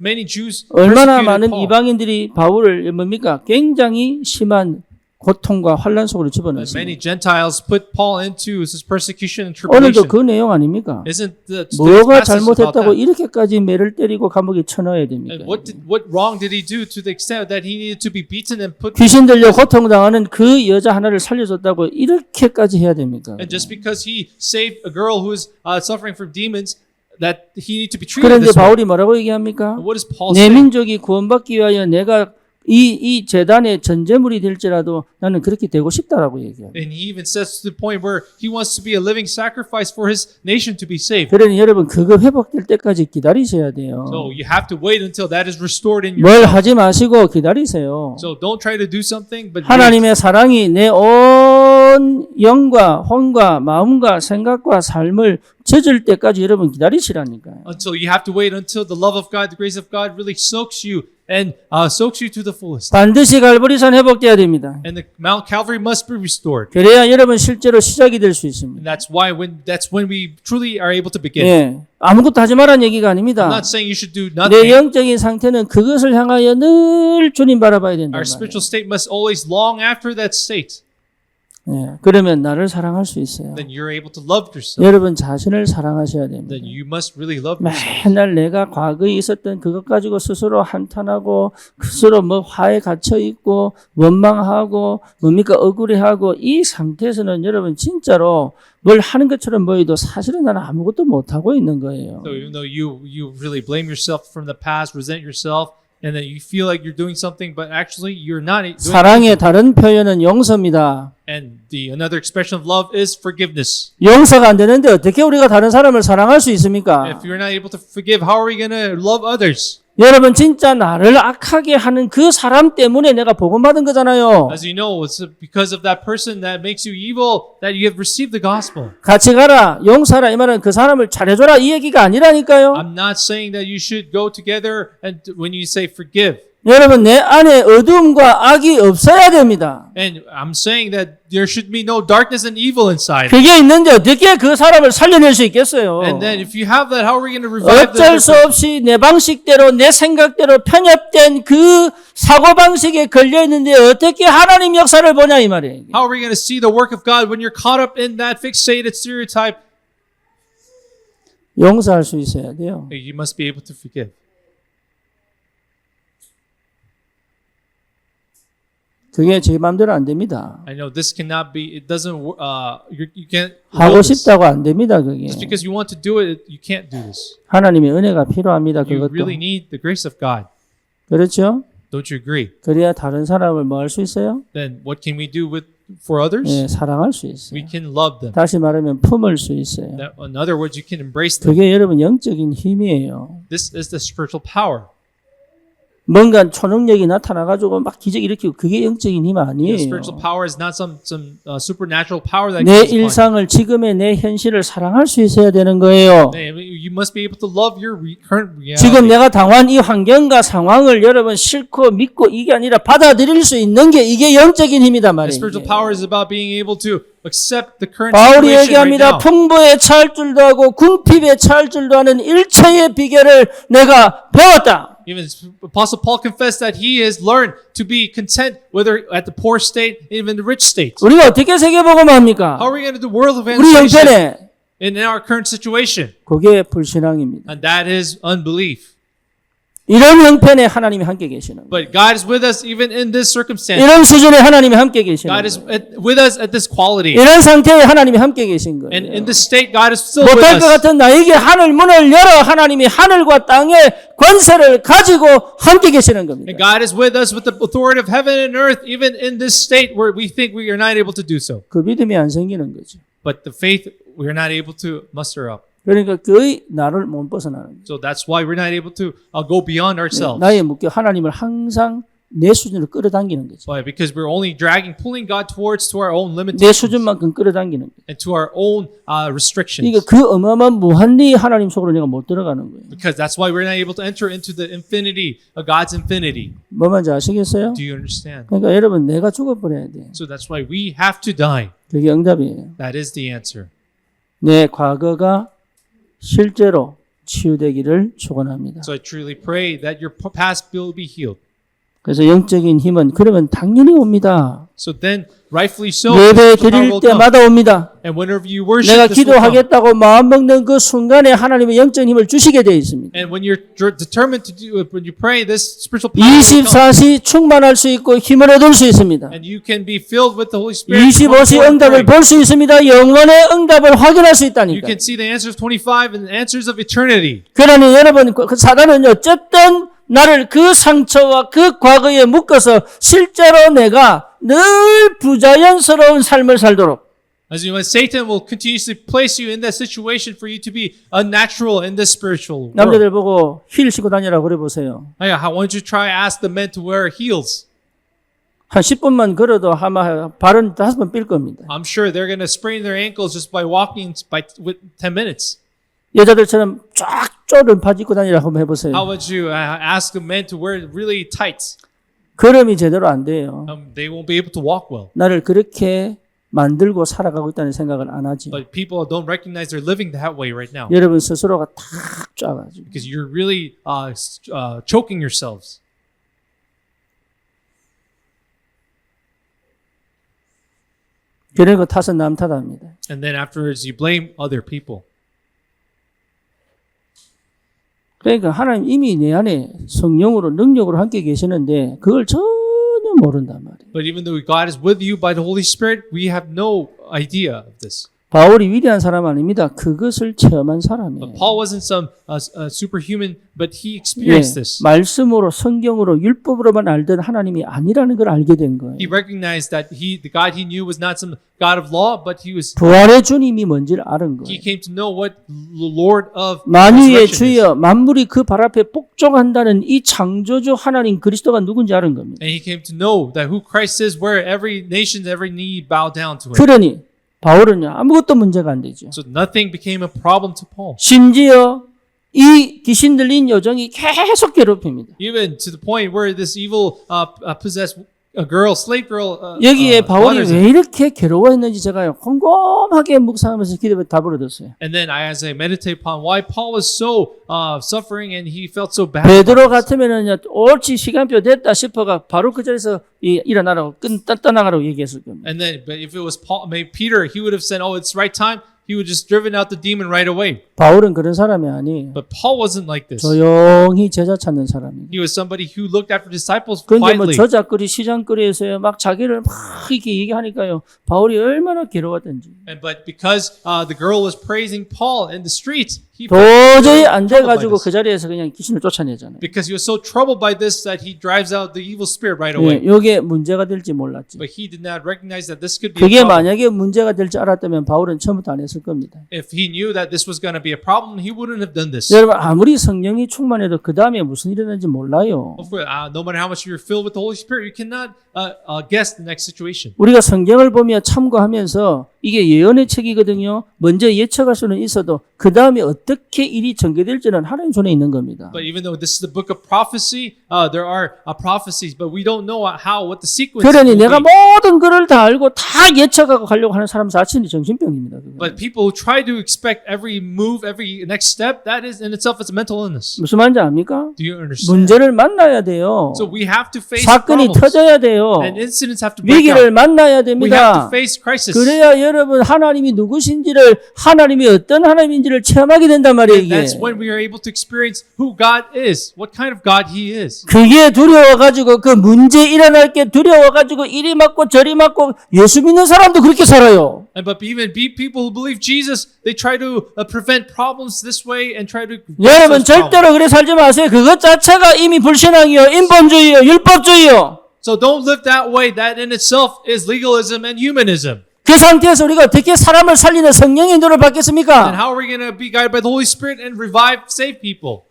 S2: many Jews
S1: 얼마나
S2: persecuted
S1: 많은
S2: Paul.
S1: 이방인들이 바울을 뭡니까? 굉장히 심한 고통과 환란 속으로
S2: And
S1: 집어넣습니다.
S2: many Gentiles put Paul into this persecution and
S1: 오늘도
S2: tribulation.
S1: 그 내용 아닙니까?
S2: Isn't the
S1: 뭐가
S2: passage about
S1: 잘못했다고
S2: that?
S1: 이렇게까지 매를 때리고 감옥에 쳐넣어야 됩니까?
S2: And what wrong did he do to the extent that he needed to be beaten and put?
S1: 귀신 들려 고통당하는 그 여자 하나를 살려줬다고 이렇게까지 해야 됩니까?
S2: And just because he saved a girl who is suffering from demons, that he need to be treated
S1: 그런데
S2: this way.
S1: 바울이 뭐라고 얘기합니까?
S2: And what does Paul
S1: 내
S2: say?
S1: 민족이 구원받기 위하여 내가 이 재단의 전제물이 될지라도 나는 그렇게 되고 싶다라고 얘기해요.
S2: And he even says to the point where he wants to be a living sacrifice for his nation to be saved.
S1: 그러니 여러분 그거 회복될 때까지 기다리셔야 돼요.
S2: So you have to wait until that is restored in
S1: 뭘
S2: yourself.
S1: 하지 마시고 기다리세요.
S2: So don't try to do something, but wait.
S1: 하나님의 사랑이 내 온 영과 혼과 마음과 생각과 삶을 젖을 때까지 여러분 기다리시라니까요.
S2: Until you have to wait until the love of God, the grace of God really soaks you and soaks you to the fullest.
S1: 반드시 갈보리산 회복돼야 됩니다.
S2: And the Mount Calvary must be restored.
S1: 그래야 여러분 실제로 시작이 될 수 있습니다.
S2: And that's when we truly are able to begin.
S1: 예, 아무것도 하지 말라는 얘기가
S2: I'm
S1: 아닙니다.
S2: not saying you should do
S1: 내
S2: nothing.
S1: 영적인 상태는 그것을 향하여 늘 주님 바라봐야 된다.
S2: Our spiritual state must always long after that state.
S1: 예, 그러면 나를 사랑할 수 있어요.
S2: Then you're able to love yourself.
S1: 여러분 자신을 사랑하셔야 됩니다.
S2: Then you must really love yourself.
S1: 맨날 내가 과거에 있었던 그것 가지고 스스로 한탄하고 스스로 뭐 화에 갇혀 있고 원망하고 뭡니까 억울해하고 이 상태에서는 여러분 진짜로 뭘 하는 것처럼 보여도 사실은 나는 아무것도 못 하고 있는 거예요.
S2: So even though you really blame yourself from the past, resent yourself, and then you feel like you're doing something, but actually you're not doing
S1: 사랑의
S2: anything.
S1: 다른 표현은 용서입니다.
S2: And another expression of love is forgiveness.
S1: 용서가 안 되는데 어떻게 우리가 다른 사람을 사랑할 수 있습니까?
S2: If you're not able to forgive, how are we going to love others?
S1: 여러분 진짜 나를 악하게 하는 그 사람 때문에 내가 복음받은 거잖아요.
S2: As you know, it's because of that person that makes you evil that you have received the gospel.
S1: 같이 가라, 용서하라 이 말은 그 사람을 잘해줘라 이 얘기가 아니라니까요.
S2: I'm not saying that you should go together and when you say forgive.
S1: 여러분 내 안에 어둠과 악이 없어야 됩니다.
S2: And I'm saying that there should be no darkness and evil inside.
S1: 그게 있는데 어떻게 그 사람을 살려낼 수 있겠어요?
S2: And then if you have that, how are we going to revive
S1: 어쩔 수
S2: the
S1: 없이 내 방식대로 내 생각대로 편협된 그 사고방식에 걸려있는데 어떻게 하나님 역사를 보냐 이 말이에요.
S2: How are we going to see the work of God when you're caught up in that fixated stereotype?
S1: 용서할 수 있어야 돼요.
S2: You must be able to forgive.
S1: 그게 제 마음대로 안 됩니다.
S2: I know this cannot be. It doesn't. You can't.
S1: 하고
S2: will this.
S1: 싶다고 안 됩니다. 그게.
S2: Just because you want to do it, you can't do this.
S1: 하나님의 은혜가 필요합니다.
S2: You
S1: 그것도.
S2: really need the grace of God.
S1: 그렇죠?
S2: Don't you agree?
S1: 그래야 다른 사람을 뭐 할 수 있어요?
S2: Then what can we do for others?
S1: 예, 사랑할 수 있어요.
S2: We can love them.
S1: 다시 말하면 품을 수 있어요.
S2: In other words, you can embrace them.
S1: 그게 여러분 영적인 힘이에요.
S2: This is the spiritual power.
S1: 뭔가 초능력이 나타나가지고 막 기적 일으키고 그게 영적인 힘
S2: The
S1: 아니에요.
S2: spiritual power is not some supernatural power that
S1: 내
S2: comes upon
S1: 일상을 지금의 내 현실을 사랑할 수 있어야 되는 거예요.
S2: you. You must be able to love your current reality.
S1: 지금 내가 당한 이 환경과 상황을 여러분 싫고 믿고 이게 아니라 받아들일 수 있는 게 이게 영적인 힘이다
S2: The
S1: 말이에요.
S2: spiritual power is about being able to accept the current
S1: 바울이
S2: situation right
S1: 얘기합니다.
S2: now.
S1: 풍부에 차할 줄도 하고 궁핍에 차할 줄도 하는 일체의 비결을 내가 배웠다.
S2: Even Apostle Paul confessed that he has learned to be content whether at the poor state, even the rich state.
S1: 우리가 어떻게 세계복음합니까?
S2: How are we going to do world
S1: 우리
S2: evangelization
S1: 형편에
S2: in our current situation?
S1: 그게 불신앙입니다.
S2: And that is unbelief.
S1: 이런 형편에 하나님이 함께 계시는 거예요.
S2: But God is with us even in this circumstance.
S1: 이런 수준에 하나님이 함께 계시는
S2: God is
S1: 거예요.
S2: with us at this quality.
S1: 이런 상태에 하나님이 함께 계신 거예요.
S2: And in this state, God is still with
S1: 못할 것
S2: us.
S1: 같은 나에게 하늘 문을 열어 하나님이 하늘과 땅의 권세를 가지고 함께 계시는 겁니다.
S2: And God is with us with the authority of heaven and earth, even in this state where we think we are not able to do so.
S1: 그 믿음이 안 생기는 거죠.
S2: But the faith we are not able to muster up.
S1: 그러니까 거의 나를 못 벗어나는 거죠.
S2: So that's why we're not able to go beyond ourselves.
S1: 나의 목표 하나님을 항상 내 수준으로 끌어당기는 거죠.
S2: Why? Because we're only pulling God towards to our own
S1: 내
S2: limitations
S1: 수준만큼 끌어당기는 거죠.
S2: and to our own restrictions.
S1: 그러니까 그 어마어마한 무한리 하나님 속으로 내가 못 들어가는 거예요.
S2: Because that's why we're not able to enter into the infinity of God's infinity.
S1: 뭐 말인지 아시겠어요?
S2: Do you understand?
S1: 그러니까 여러분 내가 죽어버려야 돼.
S2: So that's why we have to die.
S1: 그게 응답이에요.
S2: That is the answer.
S1: 내 과거가 실제로 치유되기를 축원합니다.
S2: So I truly pray that your past will be healed.
S1: 그래서 영적인 힘은 그러면 당연히 옵니다.
S2: So then, rightfully so,
S1: 예배
S2: spiritual power
S1: 드릴
S2: will come.
S1: 때마다 옵니다.
S2: And whenever you worship,
S1: 내가
S2: this will come.
S1: 기도하겠다고 마음먹는 그 순간에 하나님의 영적인 힘을 주시게 되어 있습니다.
S2: And when you're determined to do it, when you pray, this spiritual power will come.
S1: 24시 충만할 수 있고 힘을 얻을 수 있습니다.
S2: And you can be filled with the Holy Spirit.
S1: 25시 응답을 볼 수 있습니다. 영원의 응답을 확인할 수
S2: You
S1: 있다니까.
S2: can see the answers 25 and the answers of eternity.
S1: 그러니 여러분 그 사단은 어쨌든 나를 그 상처와 그 과거에 묶어서 실제로 내가 늘 부자연스러운 삶을 살도록
S2: As you know, Satan will continuously place you in that situation for you to be unnatural in this spiritual world.
S1: 남자들 보고 힐 신고 다니라고 그래 보세요.
S2: Why don't you try ask the men to wear heels?
S1: 한 10분만 걸어도 아마 발은 5번 삘 겁니다.
S2: I'm sure they're going to sprain their ankles just by walking with 10 minutes.
S1: 여자들처럼 쫙 쪼른 바지 입고 다니라고 한번 해보세요.
S2: How would you ask the men to wear really tight?
S1: 걸음이 제대로 안 돼요.
S2: They won't be able to walk well.
S1: 나를 그렇게 만들고 살아가고 있다는 생각을 안 하지.
S2: But people don't recognize they're living that way right now
S1: 여러분 스스로가 탁 쫙가지고.
S2: because you're really choking yourselves.
S1: 그런 거 탓은 남 탓합니다.
S2: And then afterwards you blame other people.
S1: 그러니까 하나님 이미 내 안에 성령으로 능력으로 함께 계시는데 그걸 전혀 모른단 말이에요.
S2: But even though God is with you by the Holy Spirit, we have no idea of this.
S1: 바울이 위대한 사람 아닙니다. 그것을 체험한 사람이에요.
S2: But Paul wasn't some superhuman, but he
S1: 예,
S2: experienced this.
S1: 말씀으로 성경으로 율법으로만 알던 하나님이 아니라는 걸 알게 된 거예요.
S2: He recognized that the God he knew was not some God of law, but
S1: 부활의 주님이 뭔지를 아는
S2: he
S1: 거예요.
S2: came to know what the Lord of
S1: 만유의
S2: resurrection is.
S1: 주여 만물이 그 발 앞에 복종한다는 이 창조주 하나님 그리스도가 누군지 아는 겁니다.
S2: And he came to know that who Christ is, where every nation, every knee bow down to him.
S1: 그러니 바울은요 아무것도 문제가 안 되죠.
S2: So nothing became a problem to Paul.
S1: 심지어 이 귀신 들린 여종이 계속 괴롭힙니다.
S2: Even to the point where this evil possessed a girl, slave girl,
S1: 여기에 바울이
S2: bothers
S1: 왜
S2: him.
S1: 이렇게 괴로워했는지 제가 곰곰하게 묵상하면서 기도에 답을 얻었어요.
S2: And then as I meditate upon why Paul was so suffering and he felt so bad.
S1: 베드로
S2: about this.
S1: 같으면은요 옳지 시간표 됐다 싶어가 바로 그 자리에서 일어나라고 떠나가라고 얘기했을 겁니다.
S2: And then, but if it was Paul, maybe Peter, he would have said, "Oh, it's right time." He would just driven out the demon right away.
S1: 바울은 그런 사람이 아니에요.
S2: But Paul wasn't like this.
S1: 조용히 제자 찾는 사람입니다.
S2: He was somebody who looked after disciples
S1: 그런데 뭐
S2: quietly.
S1: 저작거리 시장거리에서요 막 자기를 막 이렇게 얘기하니까요 바울이 얼마나 괴로웠던지
S2: But because the girl was praising Paul in the streets, he
S1: 도저히 안
S2: troubled by
S1: 돼가지고
S2: this.
S1: 그 자리에서 그냥 귀신을 쫓아내잖아요.
S2: Because he was so troubled by this that he drives out the evil spirit right
S1: 예,
S2: away.
S1: 이게 문제가 될지 몰랐지.
S2: But he did not recognize that this could be a
S1: 그게
S2: problem.
S1: 만약에 문제가 될지 알았다면 바울은 처음부터 안 했을 겁니다.
S2: If he knew that this was going to be a problem, he wouldn't have done this.
S1: 여러분 아무리 성령이 충만해도 그 다음에 무슨 일이 일어나는지 몰라요.
S2: Of course, no matter how much you're filled with the Holy Spirit, you cannot guess the next situation.
S1: 우리가 성경을 보며 참고하면서 이게 예언의 책이거든요. 먼저 예측할 수는 있어도 그 다음에 어떻게 일이 전개될지는 하나님 손에 있는 겁니다.
S2: But even though this is the book of prophecy, there are prophecies, but we don't know what the sequence
S1: 그러니
S2: will
S1: 내가
S2: be.
S1: 모든 것을 다 알고 다 예측하고 가려고 하는 사람 자신이 정신병입니다. 그거.
S2: But people who try to expect every move, every next step, that is in itself is a mental illness.
S1: 무슨 말인지 압니까?
S2: Do you understand?
S1: 문제를 만나야 돼요.
S2: So we have to face
S1: 사건이
S2: problems,
S1: 터져야 돼요.
S2: and incidents have to break
S1: 위기를
S2: out.
S1: 만나야
S2: We have
S1: 됩니다.
S2: to face crisis.
S1: 그래야 여러분 하나님이 누구신지를 하나님이 어떤 하나님인지를 체험하게 된단 말이에요.
S2: And
S1: 이게.
S2: that's when we are able to experience who God is, what kind of God He is.
S1: 그게 두려워가지고 그 문제 일어날 게 두려워가지고 이리 맞고 저리 맞고 예수 믿는 사람도 그렇게 살아요.
S2: But even people who believe Jesus, they try to prevent problems this way and try to.
S1: 여러분
S2: fix those problems.
S1: 절대로 그래 살지 마세요. 그것 자체가 이미 불신앙이요, 인본주의요, 율법주의요.
S2: So don't live that way. That in itself is legalism and humanism.
S1: 그 상태에서 우리가 어떻게 사람을 살리는 성령의 인도를
S2: And
S1: 받겠습니까?
S2: how are we going to be guided by the Holy Spirit and revive, save people?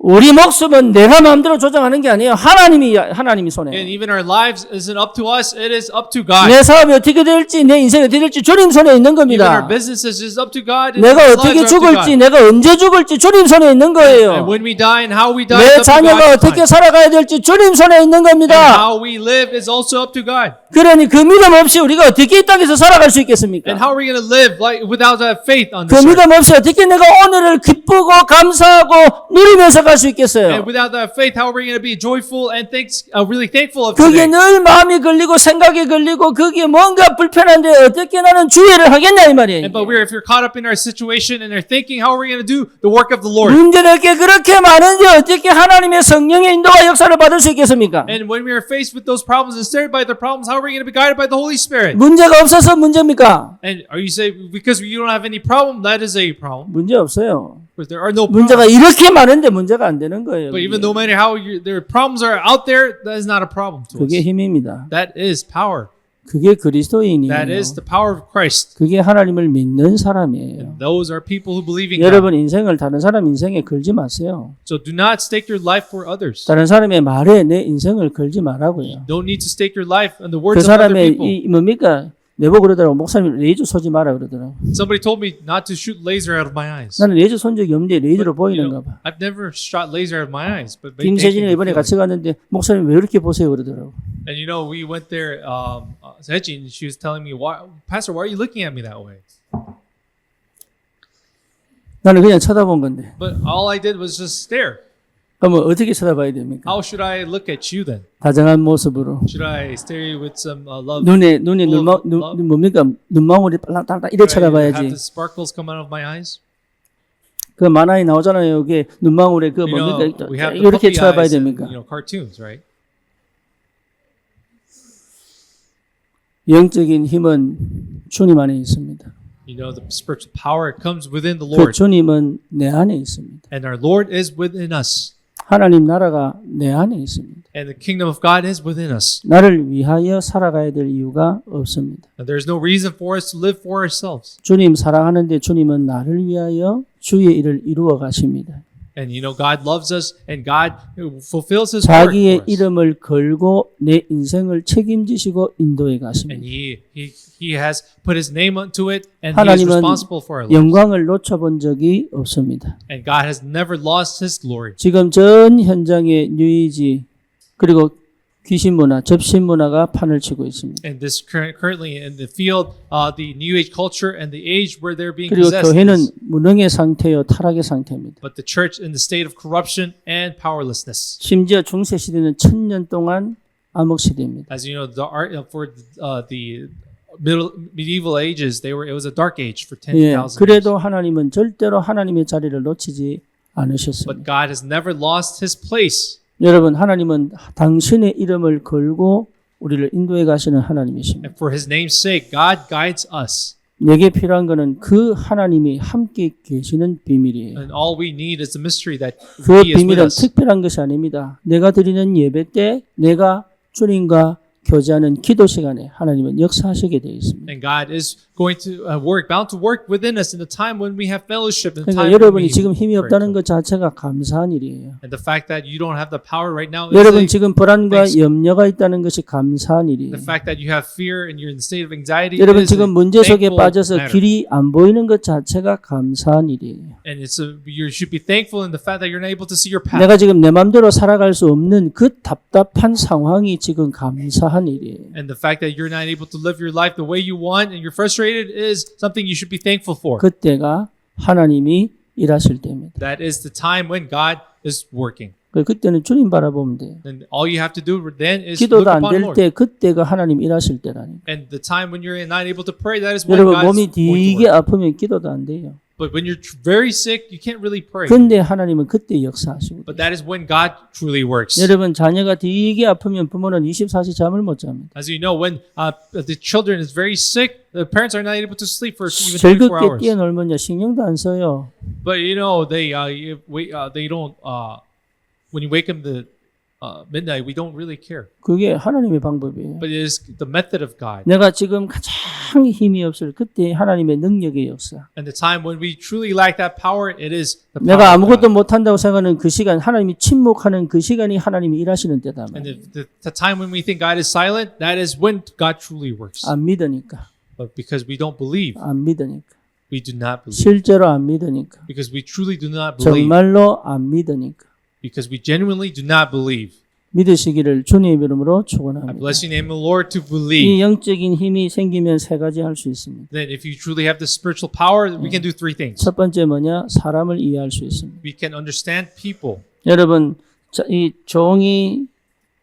S1: 우리 목숨은 내가 마음대로 조정하는 게 아니에요. 하나님이 손에.
S2: And even our lives isn't up to us, it is up to God.
S1: 내 사업이 어떻게 될지, 내 인생이 어떻게 될지 주님 손에 있는
S2: Even our
S1: 겁니다.
S2: businesses is up to God. and
S1: 내가
S2: our
S1: 어떻게
S2: lives are up to
S1: 죽을지,
S2: God.
S1: 내가 언제 죽을지 주님 손에 있는
S2: And
S1: 거예요.
S2: when we die and how we die
S1: 내
S2: is up to
S1: 자녀가
S2: God's
S1: 어떻게
S2: time.
S1: 살아가야 될지 주님 손에 있는
S2: And
S1: 겁니다.
S2: how we live is also up to God.
S1: 그러니 그 믿음 없이 우리가 어떻게 이 땅에서 살아갈 수 있겠습니까?
S2: And how are we going to live like without that faith on
S1: 그
S2: this earth?
S1: 믿음 없이 어떻게 내가 오늘을 기쁘고 감사하고 누리면서 갈 수 있겠어요?
S2: And without that faith, how are we going to be joyful and really thankful of
S1: 그게
S2: today?
S1: 늘 마음이 걸리고 생각이 걸리고 그게 뭔가 불편한데 어떻게 나는 주의를 하겠냐 이 말이에요.
S2: But if you're caught up in our situation and are thinking, how are we going to do the work of the Lord?
S1: 문제될 게 그렇게 많은데 어떻게 하나님의 성령의 인도와 역사를 받을 수 있겠습니까?
S2: And when we are faced with those problems and stared by the problems, how are we going to be guided by the Holy Spirit?
S1: 문제가 없어서 문제입니까?
S2: And are you saying because you don't have any problem, that is a problem?
S1: 문제 없어요.
S2: But there are no
S1: 문제가
S2: problems.
S1: 이렇게 많은데 문제가 안 되는 거예요.
S2: But even no matter how their problems are out there, that is not a problem to
S1: 그게
S2: us.
S1: 힘입니다.
S2: That is power.
S1: 그게 그리스도인이에요.
S2: That is the power of Christ.
S1: 그게 하나님을 믿는 사람이에요.
S2: Those are people who believe in God.
S1: 여러분 인생을 다른 사람 인생에 걸지 마세요.
S2: So do not stake your life for others.
S1: 다른 사람의 말에 내 인생을 걸지 말라고요.
S2: Don't need to stake your life on the
S1: 그
S2: words of other
S1: 사람의
S2: people.
S1: 이 뭡니까? 내보고 그러더라고. 목사님 레이저 쏘지 마라 그러더라고.
S2: Somebody told me not to shoot laser out of my eyes.
S1: 나는 레이저 쏜 적이 없는데 레이저로 보이는가 봐.
S2: I've never shot laser out of my eyes, but they make
S1: 김세진이
S2: me
S1: 이번에
S2: feel
S1: 같이
S2: it.
S1: 갔는데 목사님 왜 이렇게 보세요 그러더라고.
S2: And you know, we went there. Sejin, she was telling me, "Why, Pastor? Why are you looking at me that way?"
S1: 나는 그냥 쳐다본 건데.
S2: But all I did was just stare.
S1: 그러면 어떻게 쳐다봐야 됩니까?
S2: How should I look at you then?
S1: 다정한 모습으로.
S2: Should I stare you with some love?
S1: 눈에
S2: full of love?
S1: 뭡니까? 눈망울이 빨랑빨랑 이래
S2: Should I have
S1: 쳐다봐야지.
S2: the sparkles come out of my eyes?
S1: 그 만화에 나오잖아요. 이게 눈망울에 그
S2: You know,
S1: 뭡니까?
S2: we have the
S1: 이렇게
S2: puppy
S1: 쳐다봐야
S2: eyes in,
S1: 됩니까?
S2: cartoons, right?
S1: 영적인 힘은 주님 안에 있습니다.
S2: You know, the spiritual power comes within the
S1: 그
S2: Lord,
S1: 주님은 내 안에 있습니다.
S2: and our Lord is within us,
S1: 하나님 나라가 내 안에 있습니다.
S2: and the kingdom of God is within us.
S1: 나를 위하여 살아가야 될 이유가 없습니다.
S2: And there's no reason for us to live for ourselves.
S1: 주님 사랑하는데 주님은 나를 위하여 주의 일을 이루어 가십니다.
S2: And you know, God loves us, and God fulfills His work
S1: 자기의
S2: for us.
S1: 이름을 걸고 내 인생을 책임지시고 인도해
S2: And
S1: 가십니다.
S2: He has put His name onto it, and He is
S1: 하나님은
S2: responsible for our lives.
S1: 영광을 놓쳐본 적이 없습니다.
S2: And God has never lost His glory.
S1: 지금 전 현장의 뉴이지 그리고 귀신 문화, 접신 문화가 판을 치고 있습니다.
S2: And this currently in the field, the New Age culture and the age where they're being
S1: 그리고
S2: possessed.
S1: 교회는
S2: is-
S1: 무능의 상태요, 타락의 상태입니다.
S2: But the church in the state of corruption and powerlessness.
S1: 심지어 중세 시대는 1000년 동안 암흑 시대입니다.
S2: As you know, for the medieval ages, it was a dark age for 10,000
S1: 예,
S2: years.
S1: 그래도 하나님은 절대로 하나님의 자리를 놓치지 않으셨습니다.
S2: But God has never lost His place.
S1: 여러분, 하나님은 당신의 이름을 걸고 우리를 인도해 가시는 하나님이십니다.
S2: And for His name's sake, God guides us.
S1: 내게 필요한 것은 그 하나님이 함께 계시는 비밀이에요.
S2: And all we need is the mystery that
S1: 그
S2: He is with
S1: 비밀은
S2: us.
S1: 특별한 것이 아닙니다. 내가 드리는 예배 때 내가 주님과 교제하는 기도 시간에 하나님은 역사하시게 되어 있습니다.
S2: And God is going to bound to work within us in the time when we have fellowship, in the
S1: 그러니까
S2: time when
S1: 여러분이
S2: we
S1: 지금 힘이
S2: pray.
S1: 없다는 것 자체가 감사한 일이에요.
S2: And the fact that you don't have the power right now is
S1: 여러분
S2: a,
S1: 지금 불안과
S2: thanks-
S1: 염려가 있다는 것이 감사한 일이에요.
S2: the fact that you have fear and you're in the state of anxiety
S1: 여러분
S2: is
S1: 지금
S2: a
S1: 문제 속에
S2: thankful
S1: 빠져서
S2: matter.
S1: 길이 안 보이는 것 자체가 감사한 일이에요.
S2: And you should be thankful in the fact that you're not able to see your path.
S1: 내가 지금 내 마음대로 살아갈 수 없는 그 답답한 상황이 지금 감사한 일이에요.
S2: And the fact that you're not able to live your life the way you want and you're frustrated is something you should be thankful for.
S1: 그때가 하나님이 일하실 때입니다.
S2: That is the time when God is working.
S1: 그때는 주님 바라보면 돼요.
S2: And all you have to do then is look
S1: 기도도 안
S2: upon the
S1: 될
S2: Lord.
S1: 때 그때가 하나님 일하실 때라니.
S2: And the time when you're not able to pray, that is when
S1: 여러분
S2: God is
S1: 몸이
S2: going to
S1: 되게
S2: work.
S1: 아프면 기도도 안 돼요.
S2: But when you're very sick, you can't really pray.
S1: 근데 하나님은 그때 역사하시고.
S2: But that is when God truly works.
S1: 여러분 자녀가 되게 아프면 부모는 24시 잠을 못 잡니다.
S2: As you know, when the children is very sick, the parents are not able to sleep for even 24
S1: 즐겁게
S2: hours.
S1: 뛰어놀면요 신경도 안 써요.
S2: But you know, they don't. When you wake them, midnight, we don't really care.
S1: 그게 하나님의 방법이에요.
S2: But it is the method of God.
S1: 내가 지금 가장 힘이 없을 그때 하나님의 능력의 역사.
S2: And the time when we truly lack that power, it is the power
S1: 내가
S2: of
S1: 아무것도
S2: God.
S1: 못한다고 생각하는 그 시간, 하나님이 침묵하는 그 시간이 하나님이 일하시는 때다.
S2: And the time when we think God is silent, that is when God truly works.
S1: 안 믿으니까.
S2: But because we don't believe,
S1: 안 믿으니까.
S2: we do not believe.
S1: 실제로 안 믿으니까.
S2: Because we truly do not believe.
S1: 정말로 안 믿으니까.
S2: Because we genuinely do not believe.
S1: 믿으시기를 주님 이름으로
S2: I
S1: 축원합니다.
S2: bless your name, O Lord, to
S1: 이
S2: believe.
S1: 영적인 힘이 생기면 세 가지 할 수 있습니다.
S2: Then if you truly have the spiritual power, we can do three things.
S1: 첫 번째 뭐냐? 사람을 이해할 수 있습니다.
S2: We can understand people.
S1: 여러분, 이 종이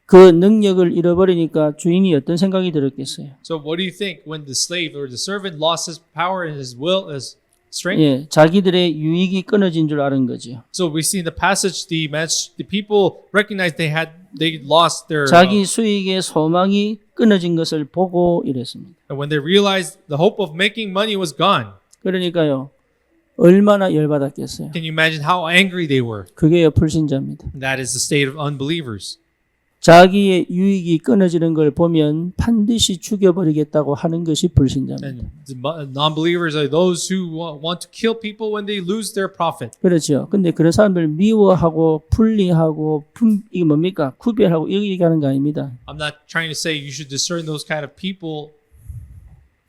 S1: 그 능력을 잃어버리니까 주인이 어떤 생각이 들었겠어요?
S2: So what do you think when the slave or the servant lost his power and his will, his strength?
S1: 예, 자기들의 유익이 끊어진 줄 아는 거죠.
S2: So we see in the passage the people recognized they lost their
S1: 자기 수익의 소망이 끊어진 것을 보고 이랬습니다.
S2: and when they realized the hope of making money was gone.
S1: 그러니까요, 얼마나 열받았겠어요.
S2: Can you imagine how angry they were?
S1: 그게 불신자입니다.
S2: That is the state of unbelievers.
S1: 자기의 유익이 끊어지는 걸 보면 반드시 죽여버리겠다고 하는 것이 불신자입니다.
S2: And the non-believers are those who want to kill people when they lose their profit.
S1: 그렇죠. 근데 그런 사람들 미워하고 분리하고 이게 뭡니까? 구별하고 이렇게 얘기하는 거 아닙니다.
S2: I'm not trying to say you should discern those kind of people,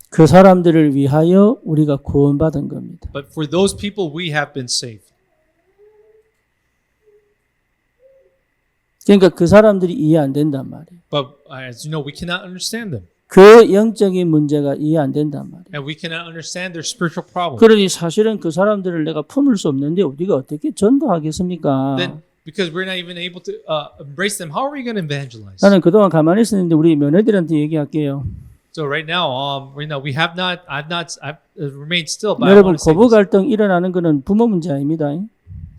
S1: 그 사람들을 위하여 우리가 구원받은 겁니다.
S2: but for those people we have been saved.
S1: 그러니까 그 사람들이 이해 안 된단 말이에요.
S2: But as you know, we cannot understand them.
S1: 그 영적인 문제가 이해 안 된단 말이에요.
S2: And we cannot understand their spiritual problems.
S1: 그러니 사실은 그 사람들을 내가 품을 수 없는데 우리가 어떻게 전도하겠습니까?
S2: Then, because we're not even able to embrace them, how are we going to evangelize?
S1: 나는 그동안 가만히 있었는데 우리 며느리들한테 얘기할게요.
S2: So right now I've remained still. But I
S1: 여러분
S2: want to say
S1: 고부
S2: this.
S1: 갈등 일어나는 것은 부모 문제 아닙니다.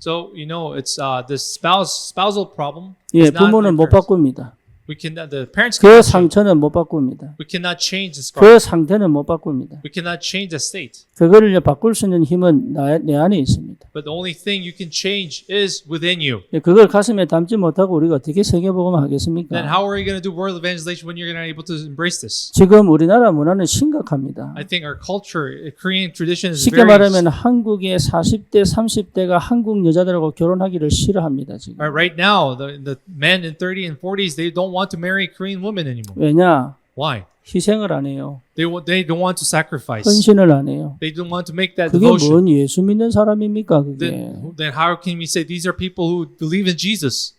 S2: So you know, it's the spousal problem.
S1: 예,
S2: is not
S1: 부모는
S2: their
S1: 못
S2: parents.
S1: 바꿉니다.
S2: We cannot. The parents
S1: 그
S2: cannot change.
S1: 상처는 못 바꿉니다.
S2: We cannot change the scar.
S1: 그 상태는 못 바꿉니다.
S2: We cannot change the state.
S1: 그거를 바꿀 수 있는 힘은 내 안에 있습니다.
S2: But the only thing you can change is within you.
S1: 예, 그걸 가슴에 담지 못하고 우리가 어떻게 세계복음
S2: Then
S1: 하겠습니까?
S2: how are you going to do world evangelization when you're not able to embrace this?
S1: 지금 우리나라 문화는 심각합니다.
S2: I think our culture, Korean tradition is
S1: 쉽게
S2: very.
S1: 말하면 한국의 40대, 30대가 한국 여자들하고 결혼하기를 싫어합니다. 지금.
S2: Right now, the men in 30 and 40s, they don't want to marry Korean women anymore.
S1: 왜냐?
S2: Why?
S1: 희생을 안 해요.
S2: They don't want to sacrifice.
S1: 헌신을 안 해요.
S2: They don't want to make that
S1: 그게
S2: devotion.
S1: 뭔 예수 믿는 사람입니까? 그게.
S2: Then how can we say these are people who believe in Jesus?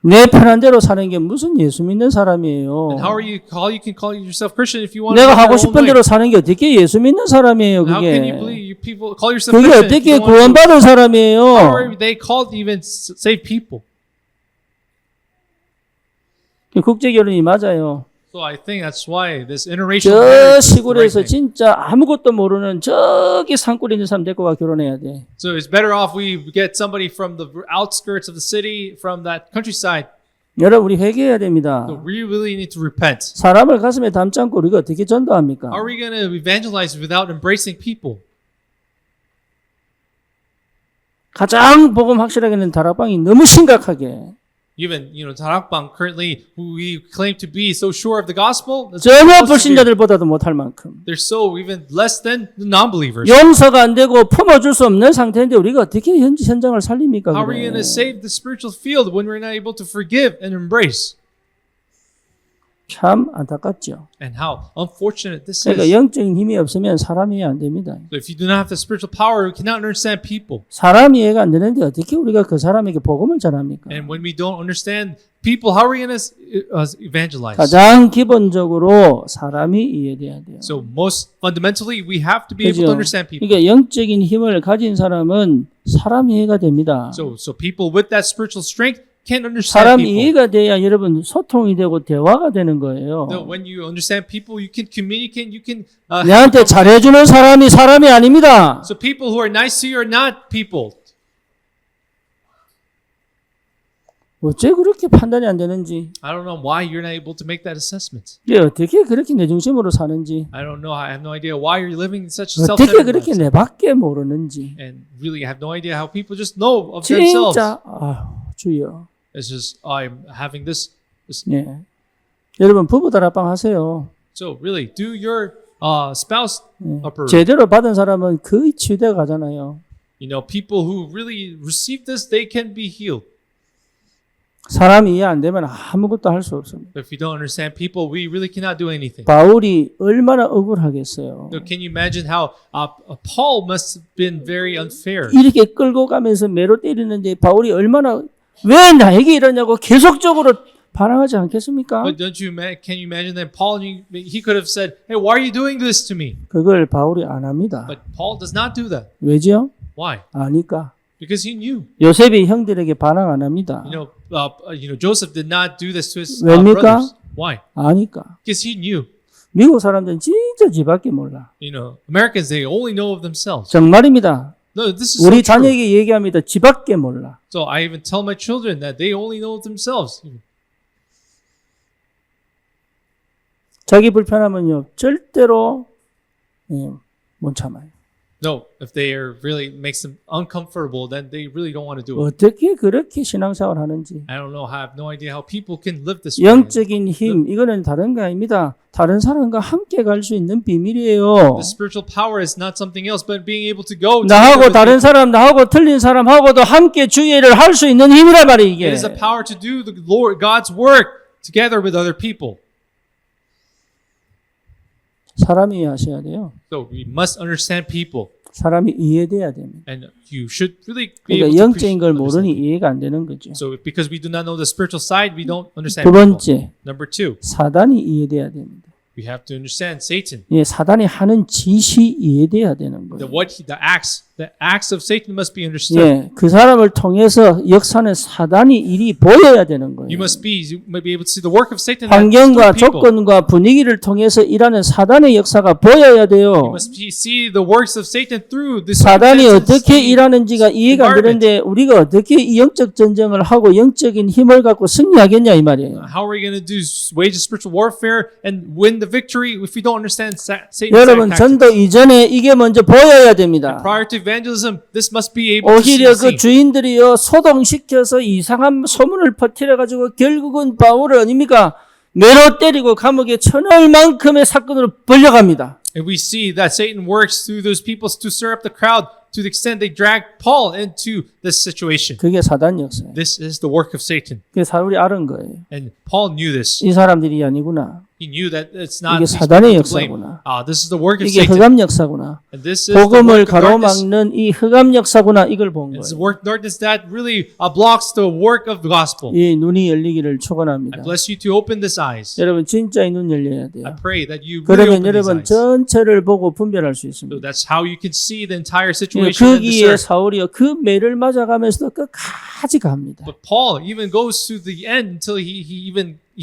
S1: 내 편한 대로 사는 게 무슨 예수 믿는 사람이에요.
S2: And how you can call yourself Christian if you want to
S1: 내가
S2: live
S1: 하고
S2: your own
S1: 싶은
S2: way?
S1: 대로 sa는 게 어떻게 예수 믿는 사람이에요,
S2: How can you
S1: 그게.
S2: believe you people call yourself
S1: 그게
S2: Christian if
S1: 어떻게
S2: you want to?
S1: 구원받은
S2: How
S1: 사람이에요.
S2: are they called even saved people?
S1: 국제 결혼이 맞아요.
S2: So I think that's why this
S1: 저
S2: interracial marriage is the right
S1: 시골에서
S2: thing.
S1: 진짜 아무것도 모르는 저기 산골에 있는 사람 데리고 와 결혼해야 돼.
S2: So it's better off we get somebody from the outskirts of the city, from that countryside.
S1: 여러분 우리 회개해야 됩니다.
S2: So we really need to repent.
S1: 사람을 가슴에 담지 않고 우리가 어떻게 전도합니까?
S2: How are we going to evangelize without embracing people?
S1: 가장 복음 확실하게 있는 다락방이 너무 심각하게
S2: Even, Tarakbang currently, who we claim to be so sure of the gospel,
S1: 전혀 불신자들보다도 못할 만큼
S2: they're so even less than the non-believers.
S1: 용서가 안 되고 품어줄 수 없는 상태인데 우리가 어떻게 현장을 살립니까?
S2: How are we going to save the spiritual field when we're not able to forgive and embrace?
S1: 참 안타깝죠.
S2: And how unfortunate this
S1: 그러니까
S2: is.
S1: 영적인 힘이 없으면 사람 이해 안 됩니다.
S2: So if you do not have the spiritual power, you cannot understand people.
S1: 사람 이해가 안 되는데 어떻게 우리가 그 사람에게 복음을 전합니까?
S2: And when we don't understand people, how are we going to evangelize?
S1: 가장 기본적으로 사람이 이해돼야 돼요.
S2: So most fundamentally, we have to be able
S1: 그죠?
S2: to understand people.
S1: 그러니까 영적인 힘을 가진 사람은 사람 이해가 됩니다.
S2: So people with that spiritual strength can understand
S1: 사람
S2: people.
S1: 이해가 돼야 여러분 소통이 되고 대화가 되는 거예요.
S2: No, when you understand people, you can communicate. You can.
S1: 내한테 잘해주는 사람이 사람이 아닙니다.
S2: So people who are nice to you are not people.
S1: 어째 그렇게 판단이 안 되는지,
S2: I don't know why you're not able to make that assessment.
S1: 이게 어떻게 그렇게 내 중심으로 사는지,
S2: I don't know. I have no idea why you're living in such
S1: 어떻게
S2: self-centered
S1: 그렇게
S2: lives.
S1: 내 밖에 모르는지.
S2: And really, I have no idea how people just know of themselves.
S1: 진짜 주여.
S2: It's just I'm having this.
S1: 예. 여러분 부부 다락방 하세요.
S2: So really, do your spouse upper.
S1: 제대로 받은 사람은 거의 치유돼 가잖아요.
S2: You know, people who really receive this, they can be healed.
S1: 사람이 이해 안 되면 아무것도 할 수 없습니다.
S2: But if you don't understand people, we really cannot do anything.
S1: 바울이 얼마나 억울하겠어요.
S2: So can you imagine how Paul must have been very unfair?
S1: 이렇게 끌고 가면서 매로 때리는데 바울이 얼마나 왜 나에게 이러냐고 계속적으로 반항하지 않겠습니까?
S2: But can you imagine that Paul, he could have said, hey, why are you doing this to me?
S1: 그걸 바울이 안 합니다.
S2: But Paul does not do that.
S1: 왜죠?
S2: Why?
S1: 아니까.
S2: Because he knew.
S1: 요셉이 형들에게 반항 안 합니다.
S2: You know, Joseph did not do this to his
S1: 왜입니까?
S2: brothers. Why?
S1: 아니까.
S2: Because he knew.
S1: 미국 사람들은 진짜 지밖에 몰라.
S2: You know, Americans, they only know of themselves.
S1: 정말입니다.
S2: No, this is
S1: 우리
S2: so true.
S1: 자녀에게 얘기합니다. 지밖에 몰라.
S2: So I even tell my children that they only know of themselves.
S1: 자기 불편하면요 절대로 못 참아요.
S2: No, if they are really makes them uncomfortable, then they really don't want to do it.
S1: 어떻게 그렇게 신앙생활 하는지.
S2: I don't know. I have no idea how people can live this way.
S1: 영적인 힘 이거는 다른 거 아닙니다. 다른 사람과 함께 갈 수 있는 비밀이에요.
S2: The spiritual power is not something else, but being able to go.
S1: 나하고
S2: together with
S1: 다른 사람, 나하고 틀린 사람하고도 함께 주의 일을 할 수 있는 힘이란 말이에요. 이게.
S2: It is a power to do the Lord God's work together with other people.
S1: 사람이 이해하셔야 돼요.
S2: So we must understand people,
S1: 사람이 이해돼야 됩니다.
S2: and you should really be able
S1: 그러니까
S2: to
S1: 영적인 걸 모르니
S2: understand.
S1: 이해가 안 되는 거죠.
S2: So because we do not know the spiritual side, we don't
S1: 두
S2: understand people.
S1: 번째,
S2: Number two,
S1: 사단이 이해돼야 됩니다.
S2: we have to understand Satan.
S1: 예, 사단이 하는 짓이 이해돼야 되는 거예요.
S2: The acts of Satan must be understood.
S1: 예, 그 사람을 통해서 역사는 사단이 일이 보여야 되는 거예요.
S2: You might be able to see the work of Satan.
S1: 환경과
S2: through people.
S1: 조건과 분위기를 통해서 일하는 사단의 역사가 보여야 돼요.
S2: You must see the works of Satan through the
S1: 사단이
S2: circumstances,
S1: 어떻게
S2: the
S1: 일하는지가 이해가 안 되는데 우리가 어떻게 이 영적 전쟁을 하고 영적인 힘을 갖고 승리하겠냐 이 말이에요.
S2: How are we going to wage a spiritual warfare and win the victory if we don't understand Satan's
S1: 여러분
S2: tactics?
S1: 전도 이전에 이게 먼저 보여야 됩니다.
S2: Prior to evangelism, this must be able to
S1: 오히려 그
S2: see.
S1: 주인들이요 소동시켜서 이상한 소문을 퍼뜨려 가지고 결국은 바울을 아닙니까 매로 때리고 감옥에 쳐넣을 만큼의 사건으로 벌려갑니다.
S2: And we see that Satan works through those people to stir up the crowd to the extent they drag Paul into this situation.
S1: 그게 사단 역사예요.
S2: This is the work of Satan.
S1: 그게 사울이 알은 거예요.
S2: And Paul knew this.
S1: 이 사람들이 아니구나.
S2: He knew that it's not
S1: 이게
S2: these
S1: 사단의
S2: people to blame.
S1: 역사구나.
S2: This is the work of
S1: 이게
S2: Satan.
S1: 흑암 역사구나.
S2: And this is the
S1: 복음을
S2: work of darkness.
S1: 가로막는 이 흑암 역사구나 이걸 본
S2: It's the
S1: 거예요.
S2: work of darkness that really blocks the work of the gospel.
S1: 이 눈이 열리기를
S2: I
S1: 축원합니다.
S2: bless you to open this eyes.
S1: 여러분 진짜 이 눈 열려야 돼요.
S2: I pray that you really
S1: 그러면
S2: open these
S1: 여러분
S2: eyes.
S1: 전체를 보고 분별할 수
S2: So
S1: 있습니다.
S2: that's how you can see the entire situation and
S1: 거기에
S2: discern.
S1: 사울이요 그 매를 맞아가면서도 끝까지 갑니다.
S2: But Paul even goes to the end until he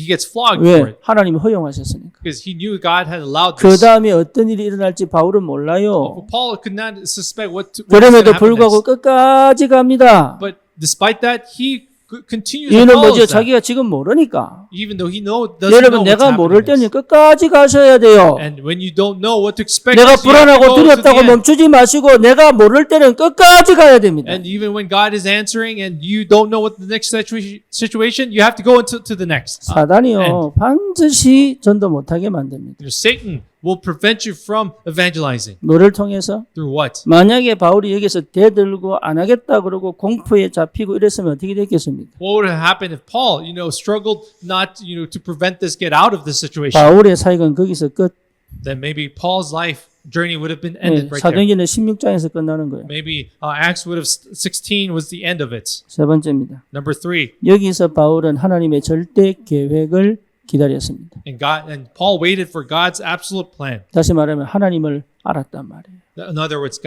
S2: gets flogged for
S1: 왜?
S2: it
S1: 하나님이 허용하셨으니까.
S2: because he knew God had allowed
S1: 그
S2: this.
S1: 다음에 어떤 일이 일어날지 바울은 몰라요.
S2: But Paul could not suspect what was going to
S1: 그럼에도
S2: happen
S1: 불구하고
S2: next.
S1: 끝까지 갑니다.
S2: But despite that, he continues to
S1: 이유는
S2: follow
S1: 뭐죠?
S2: that,
S1: 자기가 지금 모르니까.
S2: even though he doesn't know
S1: 여러분
S2: what's
S1: 내가 모를
S2: happening
S1: 때는 끝까지 가셔야 돼요.
S2: next. And when you don't know what to expect,
S1: 내가
S2: you have to go
S1: 불안하고
S2: to the
S1: 두렵다고
S2: end.
S1: 멈추지 마시고 내가 모를 때는 끝까지 가야 됩니다.
S2: And even when God is answering and you don't know what the next situation, you have to go into to the next.
S1: 사단이요 반드시 전도 못하게 만듭니다.
S2: Satan will prevent you from evangelizing.
S1: 뭐를 통해서?
S2: Through what?
S1: 만약에 바울이 여기서 대들고 안 하겠다 그러고 공포에 잡히고 이랬으면 어떻게 됐겠습니까?
S2: What would have happened if Paul, struggled not, to prevent this, get out of this situation?
S1: 바울의 사역은 거기서 끝.
S2: Then maybe Paul's life journey would have been ended right there.
S1: 사도행전의 16장에서 끝나는 거예요.
S2: Maybe Acts would have 16 was the end of it.
S1: 세 번째입니다.
S2: Number 3,
S1: 여기서 바울은 하나님의 절대 계획을 기다렸습니다.
S2: and Paul waited for God's absolute plan.
S1: 다시 말하면 하나님을 알았단 말이에요.
S2: In other words,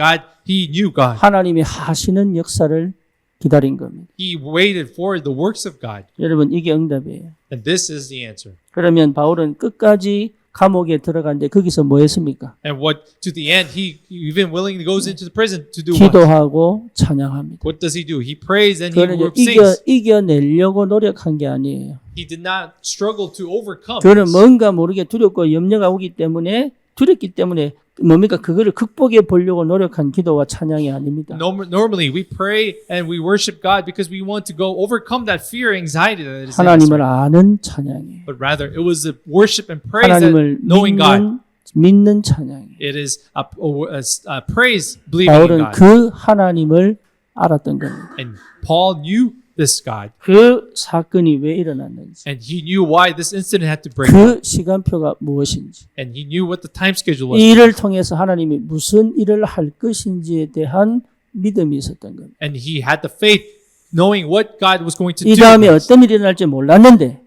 S2: he knew God.
S1: 하나님이 하시는 역사를 기다린 겁니다.
S2: He waited for the works of God,
S1: 여러분 이게 응답이에요.
S2: and this is the answer.
S1: 그러면 바울은 끝까지 감옥에 들어갔는데 거기서 뭐 했습니까?
S2: And what to the end, he even willingly goes into the prison to do what?
S1: 기도하고 찬양합니다.
S2: What does he do? He prays and he
S1: 그는
S2: sings.
S1: 이겨내려고 노력한 게 아니에요.
S2: He did not struggle to overcome.
S1: 그는
S2: this.
S1: 뭔가 모르게 두렵고 염려가 오기 때문에 두렵기 때문에 뭡니까? 그거를 극복해 보려고 노력한 기도와 찬양이 아닙니다.
S2: Normally, we pray and we worship God because we want to go overcome that fear, anxiety that is in us.
S1: 하나님을 아는 찬양이에요.
S2: But rather, it was the worship and praise that
S1: 하나님을
S2: knowing God.
S1: 믿는 찬양이에요.
S2: It is a praise, believing in
S1: 바울은
S2: God.
S1: 그 하나님을 알았던 겁니다.
S2: And Paul knew this God,
S1: 그 사건이 왜 일어났는지,
S2: and he knew why this incident had to break out,
S1: 그 시간표가 무엇인지,
S2: and he knew what the time schedule was.
S1: 이 일을 통해서 하나님이 무슨 일을 할 것인지에 대한 믿음이 있었던 겁니다.
S2: And he had the faith, knowing what God was going to
S1: 이
S2: do.
S1: 다음에
S2: next.
S1: 어떤 일이 일어날지 몰랐는데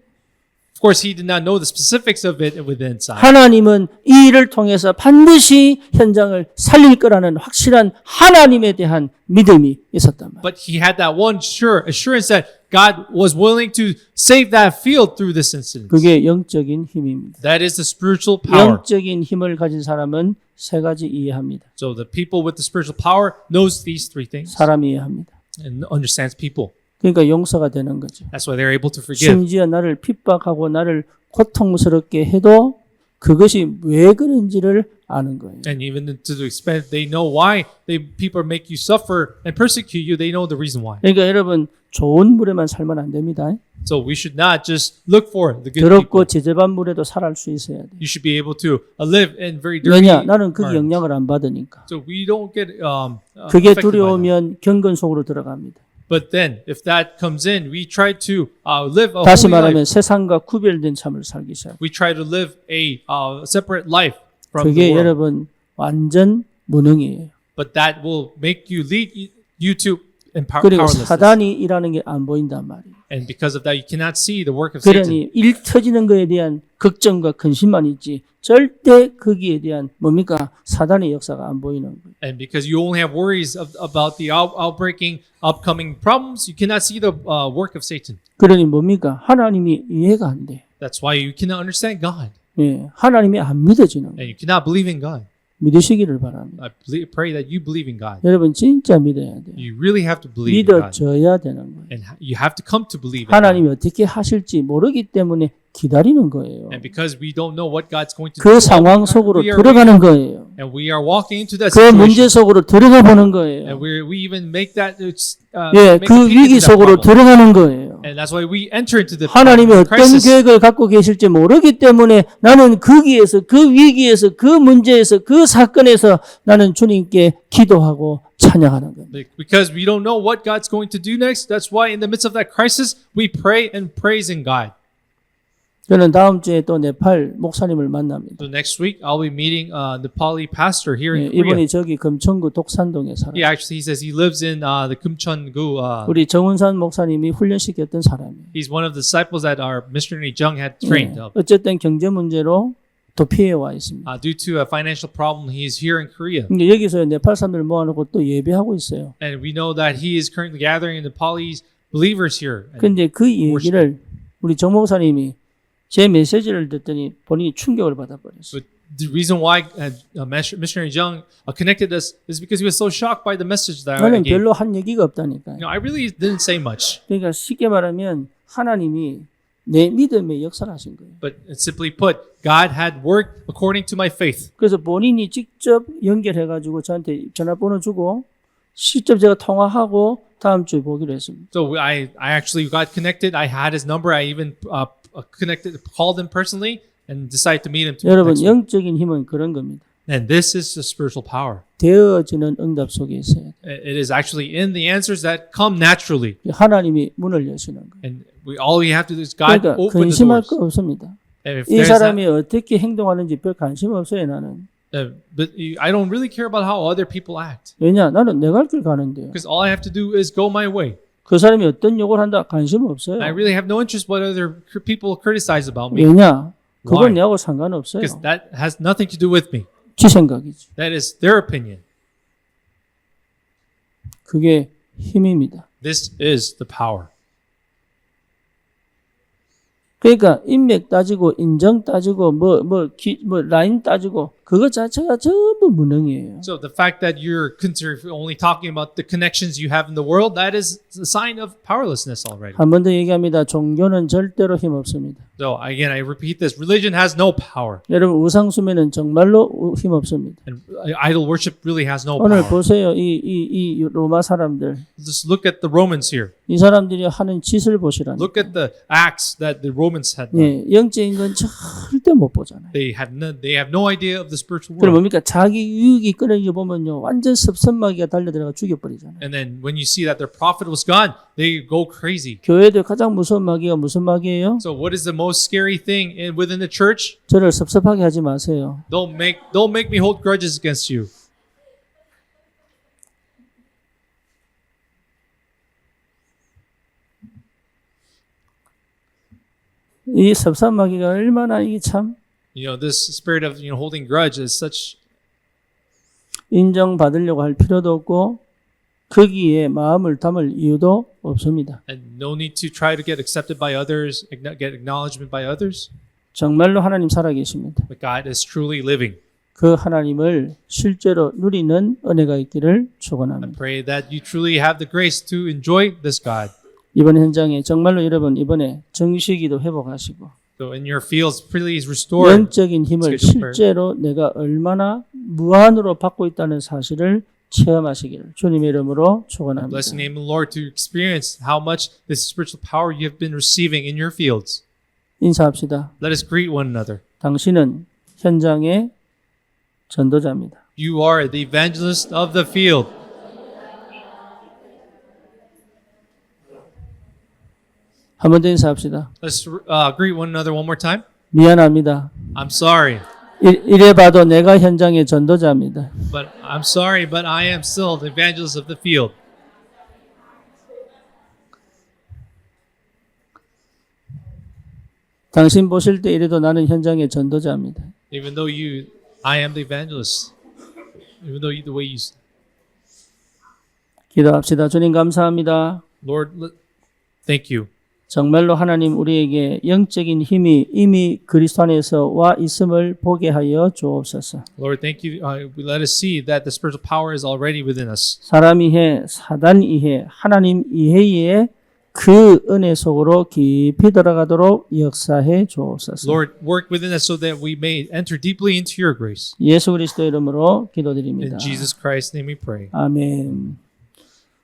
S2: Of course, he did not know the specifics of it with the inside.
S1: 하나님은 이 일을 통해서 반드시 현장을 살릴 거라는 확실한 하나님에 대한 믿음이 있었단 말이에요.
S2: But he had that one sure assurance that God was willing to save that field through this incident.
S1: 그게 영적인 힘입니다.
S2: That is the spiritual power.
S1: 영적인 힘을 가진 사람은 세 가지 이해합니다.
S2: So the people with the spiritual power knows these three things
S1: 사람이 이해합니다.
S2: and understands people.
S1: 그러니까 용서가 되는 거죠.
S2: That's why they're able to forgive.
S1: 심지어 나를 핍박하고 나를 고통스럽게 해도 그것이 왜 그런지를 아는 거예요.
S2: And even to the extent they know why people make you suffer and persecute you, they know the reason why.
S1: 그러니까 여러분 좋은 물에만 살면 안 됩니다.
S2: So we should not just look for the good
S1: 더럽고
S2: people.
S1: 지저분한 물에도 살할 수 있어야 돼.
S2: You should be able to live in very dirty
S1: 왜냐? 나는 그
S2: environments.
S1: 영향을 안 받으니까.
S2: So we don't get
S1: 그게
S2: affected by that.
S1: 두려우면 경건 속으로 들어갑니다.
S2: But then, if that comes in, we try to live a
S1: 다시
S2: holy life.
S1: 말하면 세상과 구별된 삶을 살기 시작.
S2: We try to live a separate life from the
S1: 그게
S2: world.
S1: 여러분 완전 무능이에요.
S2: But that will make you lead you to
S1: 그리고
S2: powerlessness.
S1: 사단이 일하는 게 안 보인단 말이에요.
S2: And because of that, you cannot see the work of Satan.
S1: 그러니 일 터지는 것에 대한 걱정과 근심만 있지 절대 거기에 대한 뭡니까? 사단의 역사가 안 보이는 거예요.
S2: And because you only have worries about the outbreaking, upcoming problems, you cannot see the work of Satan.
S1: 그러니 뭡니까? 하나님이 이해가 안 돼.
S2: That's why you cannot understand God.
S1: 예, 하나님이 안 믿어지는 거예요.
S2: And you cannot believe in God.
S1: 믿으시기를 바랍니다.
S2: I pray that you believe in God.
S1: 여러분 진짜 믿어야 돼요.
S2: You really have to believe in God.
S1: 믿어져야 되는 거예요.
S2: And you have to come to believe in God.
S1: 하나님이 어떻게 하실지 모르기 때문에 기다리는 거예요.
S2: And because we don't know what God's going to
S1: 그
S2: do,
S1: 상황 속으로
S2: we are
S1: 들어가는 거예요.
S2: and we are walking into that
S1: 그 문제
S2: situation.
S1: 속으로 들어가 보는 거예요.
S2: And we even make that
S1: 예,
S2: make
S1: 그
S2: a peek
S1: 위기
S2: into that
S1: 속으로
S2: problem.
S1: 들어가는 거예요.
S2: And that's why we enter into the
S1: 하나님이 어떤
S2: crisis.
S1: 계획을 갖고 계실지 모르기 때문에 나는 거기에서 그 위기에서 그 문제에서 그 사건에서 나는 주님께 기도하고 찬양하는 겁니다.
S2: Because we don't know what God's going to do next. That's why in the midst of that crisis, we pray and praise in God.
S1: 저는 다음 주에 또 네팔 목사님을 만납니다.
S2: So next week, I'll be meeting Nepali pastor here
S1: 예,
S2: in Korea.
S1: 이분이 저기 금천구 독산동에 살아요.
S2: He says he lives in the Kumcheon-gu.
S1: 우리 정은산 목사님이 훈련시켰던 사람이에요.
S2: He's one of the disciples that our missionary Jung had trained.
S1: 예, 어쨌든 경제 문제로 도피해 와 있습니다.
S2: Due to a financial problem, he is here in Korea.
S1: 근데 여기서 네팔 사람들 모아놓고 또 예배하고 있어요.
S2: And we know that he is currently gathering Nepali believers here. And
S1: 근데 그 얘기를 우리 정 목사님이 제 메시지를 듣더니 본인이 충격을 받아버렸어요.
S2: But the reason why missionary Jung connected us is because he was so shocked by the message that I
S1: 나는
S2: gave.
S1: 별로 한 얘기가 없다니까요.
S2: I really didn't say much.
S1: 그러니까 쉽게 말하면 하나님이 내 믿음에 역사를 하신 거예요.
S2: But simply put, God had worked according to my faith.
S1: 그래서 본인이 직접 연결해가지고 저한테 전화번호 주고 직접 제가 통화하고 다음 주에 보기로 했습니다.
S2: So I actually got connected. I had his number. I even called him personally and decided to meet him.
S1: 여러분
S2: next week.
S1: 영적인 힘은 그런 겁니다.
S2: And this is the spiritual power.
S1: 되어지는 응답 속에 있어요.
S2: It is actually in the answers that come naturally.
S1: 하나님이 문을 여시는 거예요.
S2: And all we have to do is God
S1: 그러니까
S2: open the
S1: 근심할
S2: doors.
S1: 거 없습니다.
S2: And if
S1: 이
S2: there's
S1: 사람이 어떻게 행동하는지 별 관심 없어요 나는.
S2: I don't really care about how other people act.
S1: 왜냐? 나는 내 갈 길 가는데요.
S2: Because all I have to do is go my way.
S1: 그 사람이 어떤 욕을 한다 관심 없어요.
S2: I really have no interest what other people criticize about me.
S1: 왜냐? 그건
S2: Why?
S1: 내하고 상관없어요.
S2: Because that has nothing to do with me.
S1: 지 생각이지.
S2: That is their opinion.
S1: 그게 힘입니다.
S2: This is the power.
S1: 그러니까 인맥 따지고 인정 따지고 뭐 라인 따지고 그것 자체가 전부 무능이에요.
S2: So the fact that you're only talking about the connections you have in the world, that is a sign of powerlessness already.
S1: 한 번 더 얘기합니다. 종교는 절대로 힘없습니다.
S2: So again, I repeat this: religion has no power,
S1: 여러분 우상숭배는 정말로 힘없습니다.
S2: and idol worship really has no
S1: 오늘
S2: power.
S1: 보세요. 이 로마 사람들.
S2: Just look at the Romans here.
S1: 이 사람들이 하는 짓을 보시라니.
S2: Look at the acts that the Romans had done.
S1: 예, 영적인 건 절대 못 보잖아요.
S2: They have no idea of the spiritual
S1: 그럼
S2: world.
S1: 뭡니까? 자기 유익이 끊어져 보면요. 완전 섭선마귀가 달려들어가 죽여버리잖아요.
S2: And then when you see that their prophet was gone, they go crazy.
S1: 교회도 가장 무서운 마귀가 무슨 마귀예요?
S2: So what is the most scary thing within the church?
S1: 저를 섭섭하게 하지 마세요.
S2: Don't make me hold grudges against you.
S1: 이 섭섭마귀가 얼마나 이게 참
S2: You know, this spirit of holding grudge is such.
S1: 인정받으려고 할 필요도 없고 거기에 마음을 담을 이유도 없습니다.
S2: And no need to try to get accepted by others, get acknowledgement by others.
S1: 정말로 하나님 살아계십니다.
S2: But God is truly living.
S1: 그 하나님을 실제로 누리는 은혜가 있기를
S2: I
S1: 축원합니다.
S2: pray that you truly have the grace to enjoy this God.
S1: 이번 현장에 정말로 여러분 이번에 정식기도 회복하시고
S2: So in your fields, please restore.
S1: 영적인 힘을 실제로 내가 얼마나 무한으로 받고 있다는 사실을 체험하시기를 주님의 이름으로 축원합니다.
S2: Bless the name of the Lord to experience how much this spiritual power you have been receiving in your fields.
S1: 인사합시다.
S2: Let us greet one another.
S1: 당신은 현장의 전도자입니다.
S2: You are the evangelist of the field.
S1: 한 번 더 인사합시다.
S2: Let's greet one another one more time.
S1: 미안합니다.
S2: I'm sorry,
S1: 이래 봐도 내가 현장의 전도자입니다.
S2: but I'm sorry, but I am still the evangelist of the field.
S1: 당신 보실 때 이래도 나는 현장의 전도자입니다.
S2: Even though I am the evangelist. Even though the way you,
S1: 기도합시다. 주님 감사합니다.
S2: Lord, thank you.
S1: 정말로 하나님 우리에게 영적인 힘이 이미 그리스도 안에서 와 있음을 보게 하여 주옵소서.
S2: Lord, thank you. Let us see that the spiritual power is already within us.
S1: 사람 이해, 사단 이해, 하나님 이해에 그 은혜 속으로 깊이 들어가도록 역사해 주옵소서.
S2: Lord, work within us so that we may enter deeply into your grace.
S1: 예수 그리스도 이름으로 기도드립니다.
S2: In Jesus Christ's name we pray.
S1: 아멘.